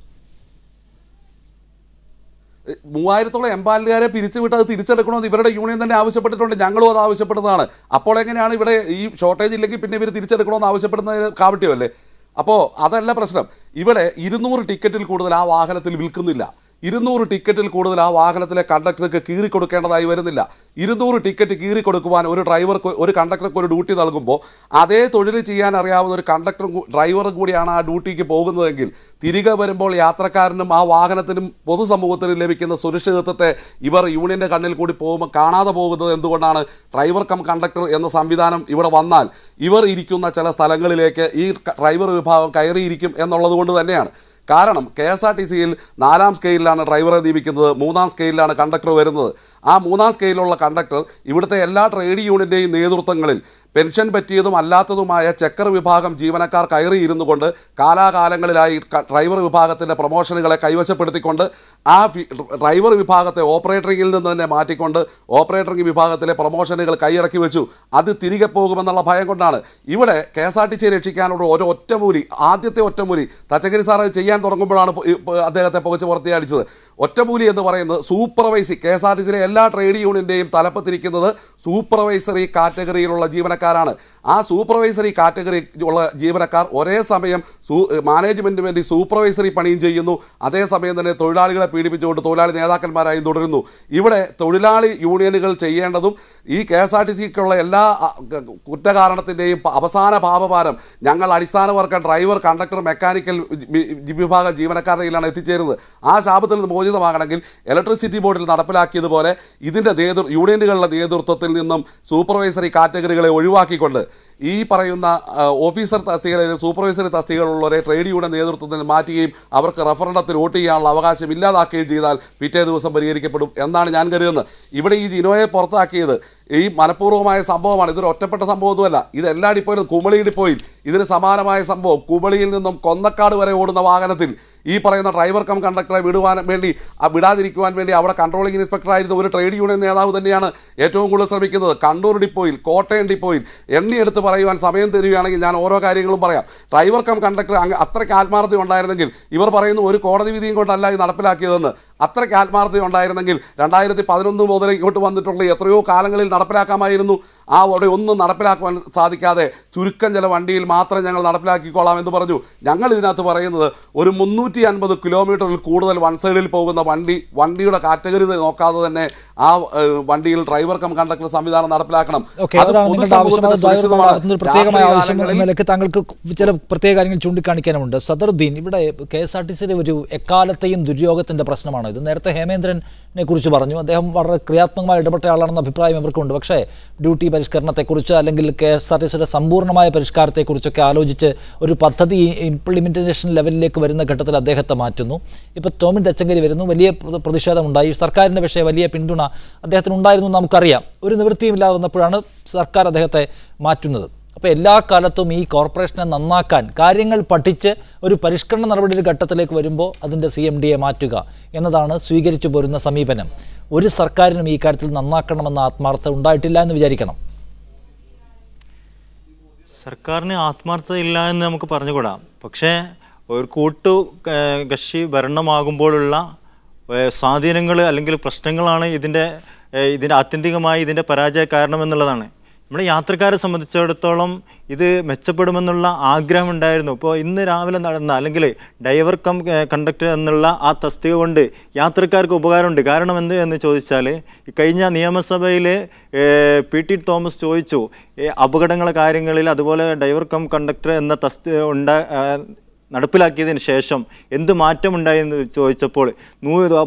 3000-ഓളം എംപാനലുകാരെ പിരിച്ചുവിട്ട് അത് തിരിച്ചെടുക്കണമെന്ന് ഇവരുടെ യൂണിയൻ തന്നെ ആവശ്യപ്പെട്ടിട്ടുണ്ട്. ഞങ്ങളും അത് ആവശ്യപ്പെടുന്നതാണ്. അപ്പോൾ എങ്ങനെയാണ് ഇവിടെ ഈ ഷോർട്ടേജ് ഇല്ലെങ്കിൽ പിന്നെ ഇവർ തിരിച്ചെടുക്കണമെന്ന് ആവശ്യപ്പെടുന്നത് കാവട്യമല്ലേ? അപ്പോൾ അതല്ല പ്രശ്നം. ഇവിടെ 200 ടിക്കറ്റിൽ കൂടുതൽ ആ വാഹനത്തിൽ വിൽക്കുന്നില്ല. 200 ടിക്കറ്റിൽ കൂടുതൽ ആ വാഹനത്തിലെ കണ്ടക്ടർക്ക് കീറിക്കൊടുക്കേണ്ടതായി വരുന്നില്ല. 200 ടിക്കറ്റ് കീറിക്കൊടുക്കുവാൻ ഒരു ഡ്രൈവർക്ക് ഒരു കണ്ടക്ടർക്ക് ഒരു ഡ്യൂട്ടി നൽകുമ്പോൾ അതേ തൊഴിൽ ചെയ്യാൻ അറിയാവുന്ന ഒരു കണ്ടക്ടറും ഡ്രൈവറും കൂടിയാണ് ആ ഡ്യൂട്ടിക്ക് പോകുന്നതെങ്കിൽ തിരികെ വരുമ്പോൾ യാത്രക്കാരനും ആ വാഹനത്തിനും പൊതുസമൂഹത്തിനും ലഭിക്കുന്ന സുരക്ഷിതത്വത്തെ ഇവർ യൂണിയൻ്റെ കണ്ണിൽ കൂടി പോകുമ്പോൾ കാണാതെ പോകുന്നത് എന്തുകൊണ്ടാണ്? ഡ്രൈവർ കം കണ്ടക്ടർ എന്ന സംവിധാനം ഇവിടെ വന്നാൽ ഇവർ ഇരിക്കുന്ന ചില സ്ഥലങ്ങളിലേക്ക് ഈ ഡ്രൈവർ വിഭാഗം കയറിയിരിക്കും എന്നുള്ളത് കൊണ്ട് തന്നെയാണ്. കാരണം KSRTCയിൽ 4ാം സ്കെയിലാണ് ഡ്രൈവറെ നിയമിക്കുന്നത്, 3ാം സ്കെയിലാണ് കണ്ടക്ടർ വരുന്നത്. ആ 3ാം സ്കെയിലുള്ള കണ്ടക്ടർ ഇവിടുത്തെ എല്ലാ ട്രേഡ് യൂണിയൻ്റെയും നേതൃത്വങ്ങളിൽ പെൻഷൻ പറ്റിയതും അല്ലാത്തതുമായ ചെക്കർ വിഭാഗം ജീവനക്കാർ കയറിയിരുന്നു കൊണ്ട് കാലാകാലങ്ങളിലായി ഡ്രൈവർ വിഭാഗത്തിൻ്റെ പ്രൊമോഷനുകളെ കൈവശപ്പെടുത്തിക്കൊണ്ട് ആ ഡ്രൈവർ വിഭാഗത്തെ ഓപ്പറേറ്ററിങ്ങിൽ നിന്ന് തന്നെ മാറ്റിക്കൊണ്ട് ഓപ്പറേറ്ററിംഗ് വിഭാഗത്തിലെ പ്രൊമോഷനുകൾ കൈയടക്കി വെച്ചു. അത് തിരികെ പോകുമെന്നുള്ള ഭയം കൊണ്ടാണ് ഇവിടെ KSRTC രക്ഷിക്കാനുള്ള ഒരു ഒറ്റമൂലി, ആദ്യത്തെ ഒറ്റമൂലി തച്ചങ്കരി സാർ അത് ചെയ്യാൻ തുടങ്ങുമ്പോഴാണ് അദ്ദേഹത്തെ പുകച്ച് പുറത്തിയടിച്ചത്. ഒറ്റമൂലി എന്ന് പറയുന്നത് സൂപ്പർവൈസറി, KSRTCയിലെ എല്ലാ ട്രേഡ് യൂണിയൻ്റെയും തലപ്പത്തിരിക്കുന്നത് സൂപ്പർവൈസറി കാറ്റഗറിയിലുള്ള ജീവനക്കാരാണ്. ആ സൂപ്പർവൈസറി കാറ്റഗറി ഉള്ള ജീവനക്കാർ ഒരേ സമയം മാനേജ്മെന്റിന് വേണ്ടി സൂപ്പർവൈസറി പണിയും ചെയ്യുന്നു, അതേസമയം തന്നെ തൊഴിലാളികളെ പീഡിപ്പിച്ചുകൊണ്ട് തൊഴിലാളി നേതാക്കന്മാരായും തുടരുന്നു. ഇവിടെ തൊഴിലാളി യൂണിയനുകൾ ചെയ്യേണ്ടതും ഈ KSRTCക്കുള്ള എല്ലാ കുറ്റകാരണത്തിൻ്റെയും അവസാന പാപഭാരം ഞങ്ങൾ അടിസ്ഥാന വർക്കർ, ഡ്രൈവർ, കണ്ടക്ടർ, മെക്കാനിക്കൽ വിഭാഗം ജീവനക്കാരുടെ കയ്യിലാണ് എത്തിച്ചേരുന്നത്. ആ ശാപത്തിൽ നിന്ന് മോചിതമാകണമെങ്കിൽ ഇലക്ട്രിസിറ്റി ബോർഡിൽ നടപ്പിലാക്കിയതുപോലെ ഇതിൻ്റെ യൂണിയനുകളുടെ നേതൃത്വത്തിൽ നിന്നും സൂപ്പർവൈസറി കാറ്റഗറികളെ ഒഴിവാക്കിക്കൊണ്ട് ഈ പറയുന്ന ഓഫീസർ തസ്തികകളിൽ സൂപ്പർവൈസറി തസ്തികകളുള്ളവരെ ട്രേഡ് യൂണിയൻ നേതൃത്വത്തിൽ മാറ്റുകയും അവർക്ക് റഫറണ്ടത്തിൽ വോട്ട് ചെയ്യാനുള്ള അവകാശം ഇല്ലാതാക്കുകയും ചെയ്താൽ പിറ്റേ ദിവസം പരിഹരിക്കപ്പെടും എന്നാണ് ഞാൻ കരുതുന്നത്. ഇവിടെ ഈ ജിനോയെ പുറത്താക്കിയത് ഈ മനഃപൂർവ്വമായ സംഭവമാണ്. ഇതൊരു ഒറ്റപ്പെട്ട സംഭവമൊന്നുമല്ല. ഇത് എല്ലാ ഡിപ്പോയിലും കുമളി ഡിപ്പോയിൽ ഇതിന് സമാനമായ സംഭവം. കുമളിയിൽ നിന്നും കൊന്നക്കാട് വരെ ഓടുന്ന വാഹനത്തിൽ ഈ പറയുന്ന ഡ്രൈവർ കം കണ്ടക്ടറെ വിടാതിരിക്കുവാൻ വേണ്ടി അവിടെ കൺട്രോളിംഗ് ഇൻസ്പെക്ടറായിരുന്ന ഒരു ട്രേഡ് യൂണിയൻ നേതാവ് തന്നെയാണ് ഏറ്റവും കൂടുതൽ ശ്രമിക്കുന്നത്. കണ്ണൂർ ഡിപ്പോയിൽ, കോട്ടയം ഡിപ്പോയിൽ എണ്ണിയെടുത്ത് പറയുവാൻ സമയം തരികയാണെങ്കിൽ ഞാൻ ഓരോ കാര്യങ്ങളും പറയാം. ഡ്രൈവർ കം കണ്ടക്ടർ അത്രയ്ക്ക് ആത്മാർത്ഥത ഉണ്ടായിരുന്നെങ്കിൽ, ഇവർ പറയുന്നു ഒരു കോടതി വിധിയും കൊണ്ടല്ല ഇത് നടപ്പിലാക്കിയതെന്ന്, അത്രയ്ക്ക് ആത്മാർത്ഥത ഉണ്ടായിരുന്നെങ്കിൽ 2011 മുതൽ ഇങ്ങോട്ട് വന്നിട്ടുള്ള എത്രയോ കാലങ്ങളിൽ നടപ്പിലാക്കാമായിരുന്നു. ആ അവിടെ ഒന്നും നടപ്പിലാക്കുവാൻ സാധിക്കാതെ ചുരുക്കം ചില വണ്ടിയിൽ മാത്രം ഞങ്ങൾ നടപ്പിലാക്കിക്കോളാം എന്ന് പറഞ്ഞു. ഞങ്ങൾ ഇതിനകത്ത് പറയുന്നത് ഒരു 350 കിലോമീറ്ററിൽ കൂടുതൽ വൺ സൈഡിൽ പോകുന്ന വണ്ടിയുടെ കാറ്റഗറി നോക്കാതെ തന്നെ ആ വണ്ടിയിൽ ഡ്രൈവർ കം കണ്ടക്ടർ സംവിധാനം നടപ്പിലാക്കണം. പ്രത്യേകമായ ആവശ്യം എന്ന നിലയ്ക്ക് താങ്കൾക്ക് ചില പ്രത്യേക കാര്യങ്ങൾ ചൂണ്ടിക്കാണിക്കാനുണ്ട്. സദറുദ്ദീൻ, ഇവിടെ KSRTCയിലെ ഒരു എക്കാലത്തെയും ദുര്യോഗത്തിന്റെ പ്രശ്നമാണ് ഇത്. നേരത്തെ ഹേമേന്ദ്രനെ കുറിച്ച് പറഞ്ഞു, അദ്ദേഹം വളരെ ക്രിയാത്മകമായി ഇടപെട്ട ആളാണെന്ന അഭിപ്രായം ഇവർക്കുണ്ട്. പക്ഷേ ഡ്യൂട്ടി പരിഷ്കരണത്തെക്കുറിച്ച് അല്ലെങ്കിൽ KSRTCയുടെ സമ്പൂർണ്ണമായ പരിഷ്കാരത്തെക്കുറിച്ചൊക്കെ ആലോചിച്ച് ഒരു പദ്ധതി ഇംപ്ലിമെൻറ്റേഷൻ ലെവലിലേക്ക് വരുന്ന ഘട്ടത്തിൽ അദ്ദേഹത്തെ മാറ്റുന്നു. ഇപ്പോൾ ടോമിൻ തച്ചങ്കരി വരുന്നു, വലിയ പ്രതിഷേധമുണ്ടായി. സർക്കാരിൻ്റെ പക്ഷേ വലിയ പിന്തുണ അദ്ദേഹത്തിനുണ്ടായിരുന്നു നമുക്കറിയാം. ഒരു നിവൃത്തിയുമില്ലാതെ വന്നപ്പോഴാണ് സർക്കാർ അദ്ദേഹത്തെ മാറ്റുന്നത്. അപ്പോൾ എല്ലാ കാലത്തും ഈ കോർപ്പറേഷനെ നന്നാക്കാൻ കാര്യങ്ങൾ പഠിച്ച് ഒരു പരിഷ്കരണ നടപടിയുടെ ഘട്ടത്തിലേക്ക് വരുമ്പോൾ അതിൻ്റെ CMDയെ മാറ്റുക എന്നതാണ് സ്വീകരിച്ചു പോരുന്ന സമീപനം. ഒരു സർക്കാരിനും ഈ കാര്യത്തിൽ നന്നാക്കണമെന്ന ആത്മാർത്ഥത ഉണ്ടായിട്ടില്ല എന്ന് വിചാരിക്കണം. സർക്കാരിന് ആത്മാർത്ഥത ഇല്ല എന്ന് നമുക്ക് പറഞ്ഞുകൂടാ. പക്ഷേ ഒരു കക്ഷി ഭരണമാകുമ്പോഴുള്ള സ്വാധീനങ്ങൾ അല്ലെങ്കിൽ പ്രശ്നങ്ങളാണ് ഇതിൻ്റെ ആത്യന്തികമായി ഇതിൻ്റെ പരാജയ കാരണം എന്നുള്ളതാണ്. നമ്മുടെ യാത്രക്കാരെ സംബന്ധിച്ചിടത്തോളം ഇത് മെച്ചപ്പെടുമെന്നുള്ള ആഗ്രഹമുണ്ടായിരുന്നു. ഇപ്പോൾ ഇന്ന് രാവിലെ നടന്ന അല്ലെങ്കിൽ ഡ്രൈവർ കം കണ്ടക്ടർ എന്നുള്ള ആ തസ്തിക കൊണ്ട് യാത്രക്കാർക്ക് ഉപകാരമുണ്ട്. കാരണം എന്ത് എന്ന് ചോദിച്ചാൽ, കഴിഞ്ഞ നിയമസഭയിൽ PT തോമസ് ചോദിച്ചു, അപകടങ്ങളെ കാര്യങ്ങളിൽ അതുപോലെ ഡ്രൈവർ കം കണ്ടക്ടർ എന്ന നടപ്പിലാക്കിയതിന് ശേഷം എന്ത് മാറ്റമുണ്ടായെന്ന് ചോദിച്ചപ്പോൾ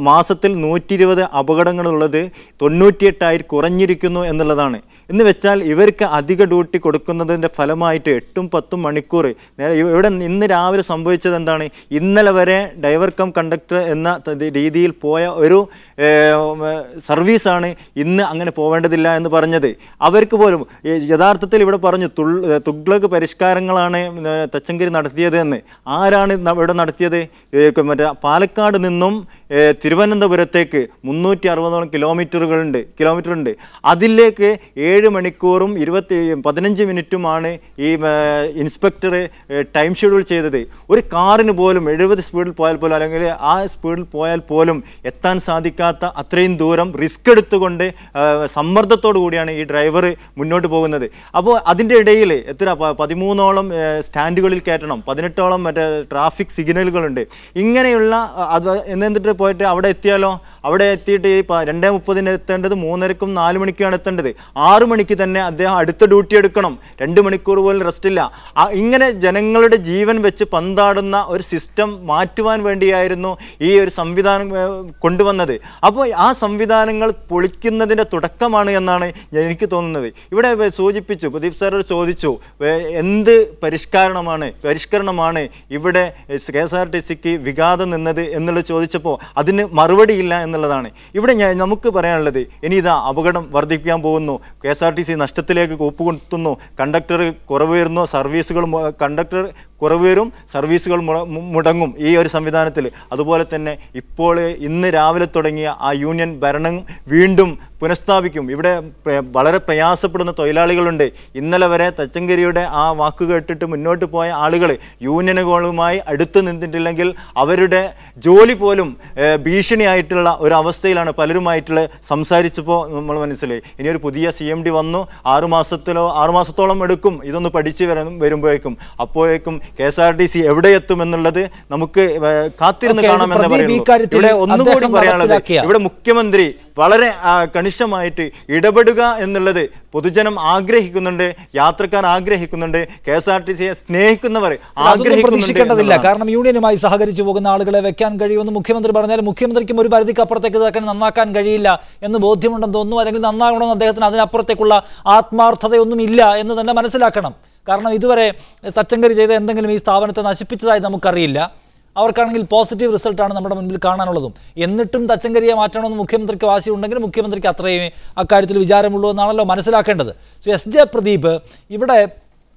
മാസത്തിൽ 120 അപകടങ്ങളുള്ളത് 98 കുറഞ്ഞിരിക്കുന്നു എന്നുള്ളതാണ്. എന്ന് വെച്ചാൽ ഇവർക്ക് അധിക ഡ്യൂട്ടി കൊടുക്കുന്നതിൻ്റെ ഫലമായിട്ട് 8-10 മണിക്കൂർ ഇവിടെ ഇന്ന് രാവിലെ സംഭവിച്ചത് എന്താണ്? ഇന്നലെ വരെ ഡ്രൈവർ കം കണ്ടക്ടർ എന്ന രീതിയിൽ പോയ ഒരു സർവീസാണ് ഇന്ന് അങ്ങനെ പോവേണ്ടതില്ല എന്ന് പറഞ്ഞത്. അവർക്ക് പോലും യഥാർത്ഥത്തിൽ ഇവിടെ പറഞ്ഞു തുഗ്ലക് പരിഷ്കാരങ്ങളാണ് തച്ചങ്കരി നടത്തിയത് എന്ന്. ആരാണ് ഇവിടെ നടത്തിയത്? മറ്റേ പാലക്കാട് നിന്നും തിരുവനന്തപുരത്തേക്ക് 360 കിലോമീറ്ററുണ്ട്. അതിലേക്ക് 7 മണിക്കൂറും 15 മിനിറ്റുമാണ് ഈ ഇൻസ്പെക്ടർ ടൈം ഷെഡ്യൂൾ ചെയ്തത്. ഒരു കാറിന് പോലും 70 സ്പീഡിൽ പോയാൽ പോലും അല്ലെങ്കിൽ ആ സ്പീഡിൽ പോയാൽ പോലും എത്താൻ സാധിക്കാത്ത അത്രയും ദൂരം റിസ്ക് എടുത്തുകൊണ്ട് സമ്മർദ്ദത്തോടു കൂടിയാണ് ഈ ഡ്രൈവർ മുന്നോട്ട് പോകുന്നത്. അപ്പോൾ അതിൻ്റെ ഇടയിൽ 13ഓളം സ്റ്റാൻഡുകളിൽ കയറ്റണം, 18ഓളം മറ്റേ ട്രാഫിക് സിഗ്നലുകളുണ്ട്. ഇങ്ങനെയുള്ള അത് എന്നിട്ട് പോയിട്ട് അവിടെ എത്തിയാലോ, അവിടെ എത്തിയിട്ട് ഈ 2:30 എത്തേണ്ടത് 3:30ക്കും 4 മണിക്കാണ് എത്തേണ്ടത്. 6 മണിക്ക് തന്നെ അദ്ദേഹം അടുത്ത ഡ്യൂട്ടി എടുക്കണം. 2 മണിക്കൂർ പോലും റെസ്റ്റില്ല. ഇങ്ങനെ ജനങ്ങളുടെ ജീവൻ വെച്ച് പന്താടുന്ന ഒരു സിസ്റ്റം മാറ്റുവാൻ വേണ്ടിയായിരുന്നു ഈ ഒരു സംവിധാനം കൊണ്ടുവന്നത്. അപ്പോൾ ആ സംവിധാനങ്ങൾ പൊളിക്കുന്നതിൻ്റെ തുടക്കമാണ് എന്നാണ് എനിക്ക് തോന്നുന്നത്. ഇവിടെ സൂചിപ്പിച്ചു, പ്രദീപ് സാർ ചോദിച്ചു എന്ത് പരിഷ്കരണമാണ് ഇവിടെ KSRTCക്ക് വിഘാതം നിന്നത് എന്നുള്ളത് ചോദിച്ചപ്പോൾ അതിന് മറുപടിയില്ല എന്നുള്ളതാണ്. ഇവിടെ നമുക്ക് പറയാനുള്ളത്, ഇനി ഇതാ അപകടം വർദ്ധിക്കാൻ പോകുന്നു, KSRTC നഷ്ടത്തിലേക്ക് കൂപ്പുകുത്തുന്നു, കണ്ടക്ടർ കുറവേറുന്നു, കണ്ടക്ടർ കുറവേറും, സർവീസുകൾ മുടങ്ങും ഈ ഒരു സംവിധാനത്തിൽ. അതുപോലെ തന്നെ ഇപ്പോൾ ഇന്ന് രാവിലെ തുടങ്ങിയ ആ യൂണിയൻ ഭരണം വീണ്ടും പുനഃസ്ഥാപിക്കും. ഇവിടെ വളരെ പ്രയാസപ്പെടുന്ന തൊഴിലാളികളുണ്ട്. ഇന്നലെ വരെ തച്ചങ്കരിയുടെ ആ വാക്ക് കേട്ടിട്ട് മുന്നോട്ട് പോയ ആളുകൾ യൂണിയനുകളുമായി അടുത്ത് നിന്നിട്ടില്ലെങ്കിൽ അവരുടെ ജോലി പോലും ഭീഷണിയായിട്ടുള്ള ഒരു അവസ്ഥയിലാണ് പലരുമായിട്ടുള്ള സംസാരിച്ചപ്പോൾ നമ്മൾ മനസ്സിലായി. ഇനിയൊരു പുതിയ CMD വന്നു, 6 മാസത്തോളം എടുക്കും ഇതൊന്ന് പഠിച്ച് വരുമ്പോഴേക്കും. അപ്പോഴേക്കും KSRTC എവിടെ എത്തുമെന്നുള്ളത് നമുക്ക് കാത്തിരുന്ന് കാണാമെന്ന് പറയുന്നു. ഇവിടെ ഒന്നുകൂടി പറയാനുള്ളത്, ഇവിടെ മുഖ്യമന്ത്രി വളരെ കണിശമായിട്ട് ഇടപെടുക എന്നുള്ളത് പൊതുജനം ആഗ്രഹിക്കുന്നുണ്ട്, യാത്രക്കാർ ആഗ്രഹിക്കുന്നുണ്ട്, KSRTCയെ സ്നേഹിക്കുന്നവർ പ്രതീക്ഷിക്കേണ്ടതില്ല. കാരണം യൂണിയനുമായി സഹകരിച്ചു പോകുന്ന ആളുകളെ വെക്കാൻ കഴിയുമെന്ന് മുഖ്യമന്ത്രി പറഞ്ഞാൽ മുഖ്യമന്ത്രിക്കും ഒരു പരിധിക്ക് അപ്പുറത്തേക്ക് ഇതാക്കാൻ നന്നാക്കാൻ കഴിയില്ല എന്ന് ബോധ്യമുണ്ടെന്ന് തോന്നുന്നു. അല്ലെങ്കിൽ നന്നാകണമെന്ന് അദ്ദേഹത്തിന് അതിനപ്പുറത്തേക്കുള്ള ആത്മാർത്ഥതയൊന്നും ഇല്ല എന്ന് തന്നെ മനസ്സിലാക്കണം. കാരണം ഇതുവരെ തച്ചങ്കരി ചെയ്ത എന്തെങ്കിലും ഈ സ്ഥാപനത്തെ നശിപ്പിച്ചതായി നമുക്കറിയില്ല. അവർക്കാണെങ്കിൽ പോസിറ്റീവ് റിസൾട്ടാണ് നമ്മുടെ മുൻപിൽ കാണാനുള്ളതും. എന്നിട്ടും തച്ചങ്കരിയെ മാറ്റണമെന്ന് മുഖ്യമന്ത്രിക്ക് വാശിയുണ്ടെങ്കിൽ മുഖ്യമന്ത്രിക്ക് അത്രയും അക്കാര്യത്തിൽ വിചാരമുള്ളൂ എന്നാണല്ലോ മനസ്സിലാക്കേണ്ടത്. SJ പ്രദീപ് ഇവിടെ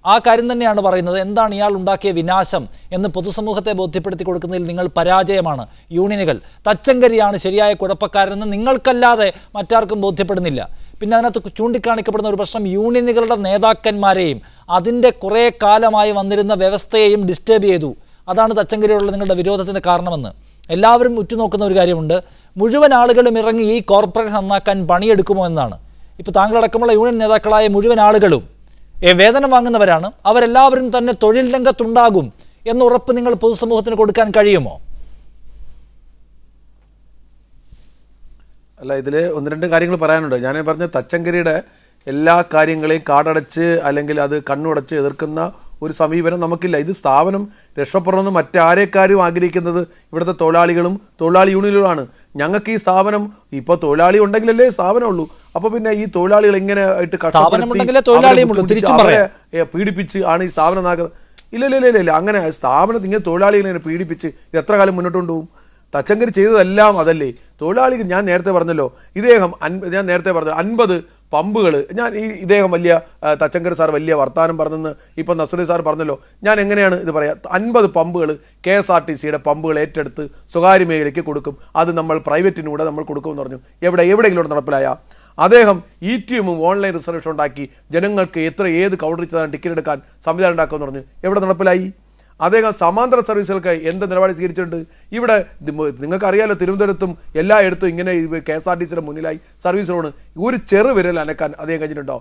ആ കാര്യം തന്നെയാണ് പറയുന്നത്. എന്താണ് ഇയാൾ ഉണ്ടാക്കിയ വിനാശം എന്ന് പൊതുസമൂഹത്തെ ബോധ്യപ്പെടുത്തി കൊടുക്കുന്നതിൽ നിങ്ങൾ പരാജയമാണ്. യൂണിയനുകൾ തച്ചങ്കരിയാണ് ശരിയായ കുഴപ്പക്കാരെന്ന് നിങ്ങൾക്കല്ലാതെ മറ്റാർക്കും ബോധ്യപ്പെടുന്നില്ല. പിന്നെ അതിനകത്ത് ചൂണ്ടിക്കാണിക്കപ്പെടുന്ന ഒരു പ്രശ്നം യൂണിയനുകളുടെ നേതാക്കന്മാരെയും അതിൻ്റെ കുറേ കാലമായി വന്നിരുന്ന വ്യവസ്ഥയെയും ഡിസ്റ്റർബ് ചെയ്തു. അതാണ് തച്ചങ്കരിയോടുള്ള നിങ്ങളുടെ വിരോധത്തിൻ്റെ കാരണമെന്ന് എല്ലാവരും ഉറ്റുനോക്കുന്ന ഒരു കാര്യമുണ്ട്. മുഴുവൻ ആളുകളും ഇറങ്ങി ഈ കോർപ്പറേഷൻ നന്നാക്കാൻ പണിയെടുക്കുമോ എന്നാണ്. ഇപ്പോൾ താങ്കളടക്കമുള്ള യൂണിയൻ നേതാക്കളായ മുഴുവൻ ആളുകളും വേതനം വാങ്ങുന്നവരാണ്. അവരെല്ലാവരും തന്നെ തൊഴിൽ രംഗത്തുണ്ടാകും എന്ന ഉറപ്പ് നിങ്ങൾ പൊതുസമൂഹത്തിന് കൊടുക്കാൻ കഴിയുമോ? അല്ല, ഇതിൽ 1-2 കാര്യങ്ങൾ പറയാനുണ്ട്. ഞാൻ പറഞ്ഞ തച്ചങ്കരിയുടെ എല്ലാ കാര്യങ്ങളെയും കാടടച്ച് അല്ലെങ്കിൽ അത് കണ്ണുടച്ച് എതിർക്കുന്ന ഒരു സമീപനം നമുക്കില്ല. ഇത് സ്ഥാപനം രക്ഷപ്പെടണമെന്ന് മറ്റാരേക്കാരും ആഗ്രഹിക്കുന്നത് ഇവിടുത്തെ തൊഴിലാളികളും തൊഴിലാളി യൂണിയനുകളാണ്. ഞങ്ങൾക്ക് ഈ സ്ഥാപനം ഇപ്പോൾ തൊഴിലാളി ഉണ്ടെങ്കിലല്ലേ സ്ഥാപനമുള്ളൂ. അപ്പോൾ പിന്നെ ഈ തൊഴിലാളികൾ എങ്ങനെ ആയിട്ട് പീഡിപ്പിച്ച് ആണ് ഈ സ്ഥാപനം നാക്കുന്നത്? ഇല്ല. അങ്ങനെ സ്ഥാപനത്തിൽ ഇങ്ങനെ തൊഴിലാളികൾ ഇങ്ങനെ പീഡിപ്പിച്ച് എത്ര കാലം മുന്നോട്ട് കൊണ്ടുപോകും? തച്ചങ്കരി ചെയ്തതെല്ലാം അതല്ലേ. തൊഴിലാളികൾ ഞാൻ നേരത്തെ പറഞ്ഞല്ലോ, ഞാൻ നേരത്തെ പറഞ്ഞ 50 പമ്പുകൾ ഇദ്ദേഹം വലിയ തച്ചങ്കരി സാർ വലിയ വർത്താനം പറഞ്ഞെന്ന് ഇപ്പം നസ്രി സാർ പറഞ്ഞല്ലോ. ഞാൻ എങ്ങനെയാണ് ഇത് പറയാം? 50 പമ്പുകൾ KSRTCയുടെ പമ്പുകൾ ഏറ്റെടുത്ത് സ്വകാര്യ മേഖലയ്ക്ക് കൊടുക്കും, അത് നമ്മൾ പ്രൈവറ്റിനൂടെ നമ്മൾ കൊടുക്കുമെന്ന് പറഞ്ഞു. എവിടെയെങ്കിലും നടപ്പിലായ അദ്ദേഹം ETMും ഓൺലൈൻ റിസർവേഷൻ ഉണ്ടാക്കി ജനങ്ങൾക്ക് ഏത് കൗണ്ടറിൽ ചെന്നാൽ ടിക്കറ്റ് എടുക്കാൻ സംവിധാനം ഉണ്ടാക്കുമെന്ന് പറഞ്ഞു. എവിടെ നടപ്പിലായി? അദ്ദേഹം സമാന്തര സർവീസുകൾക്ക് എന്ത് നിലപാട് സ്വീകരിച്ചിട്ടുണ്ട്? ഇവിടെ നിങ്ങൾക്കറിയാലോ, തിരുവനന്തപുരത്തും എല്ലായിടത്തും ഇങ്ങനെ KSRTCയുടെ മുന്നിലായി സർവീസുകളാണ്. ഒരു ചെറുവിരൽ അനക്കാൻ അദ്ദേഹം കഴിഞ്ഞിട്ടുണ്ടോ?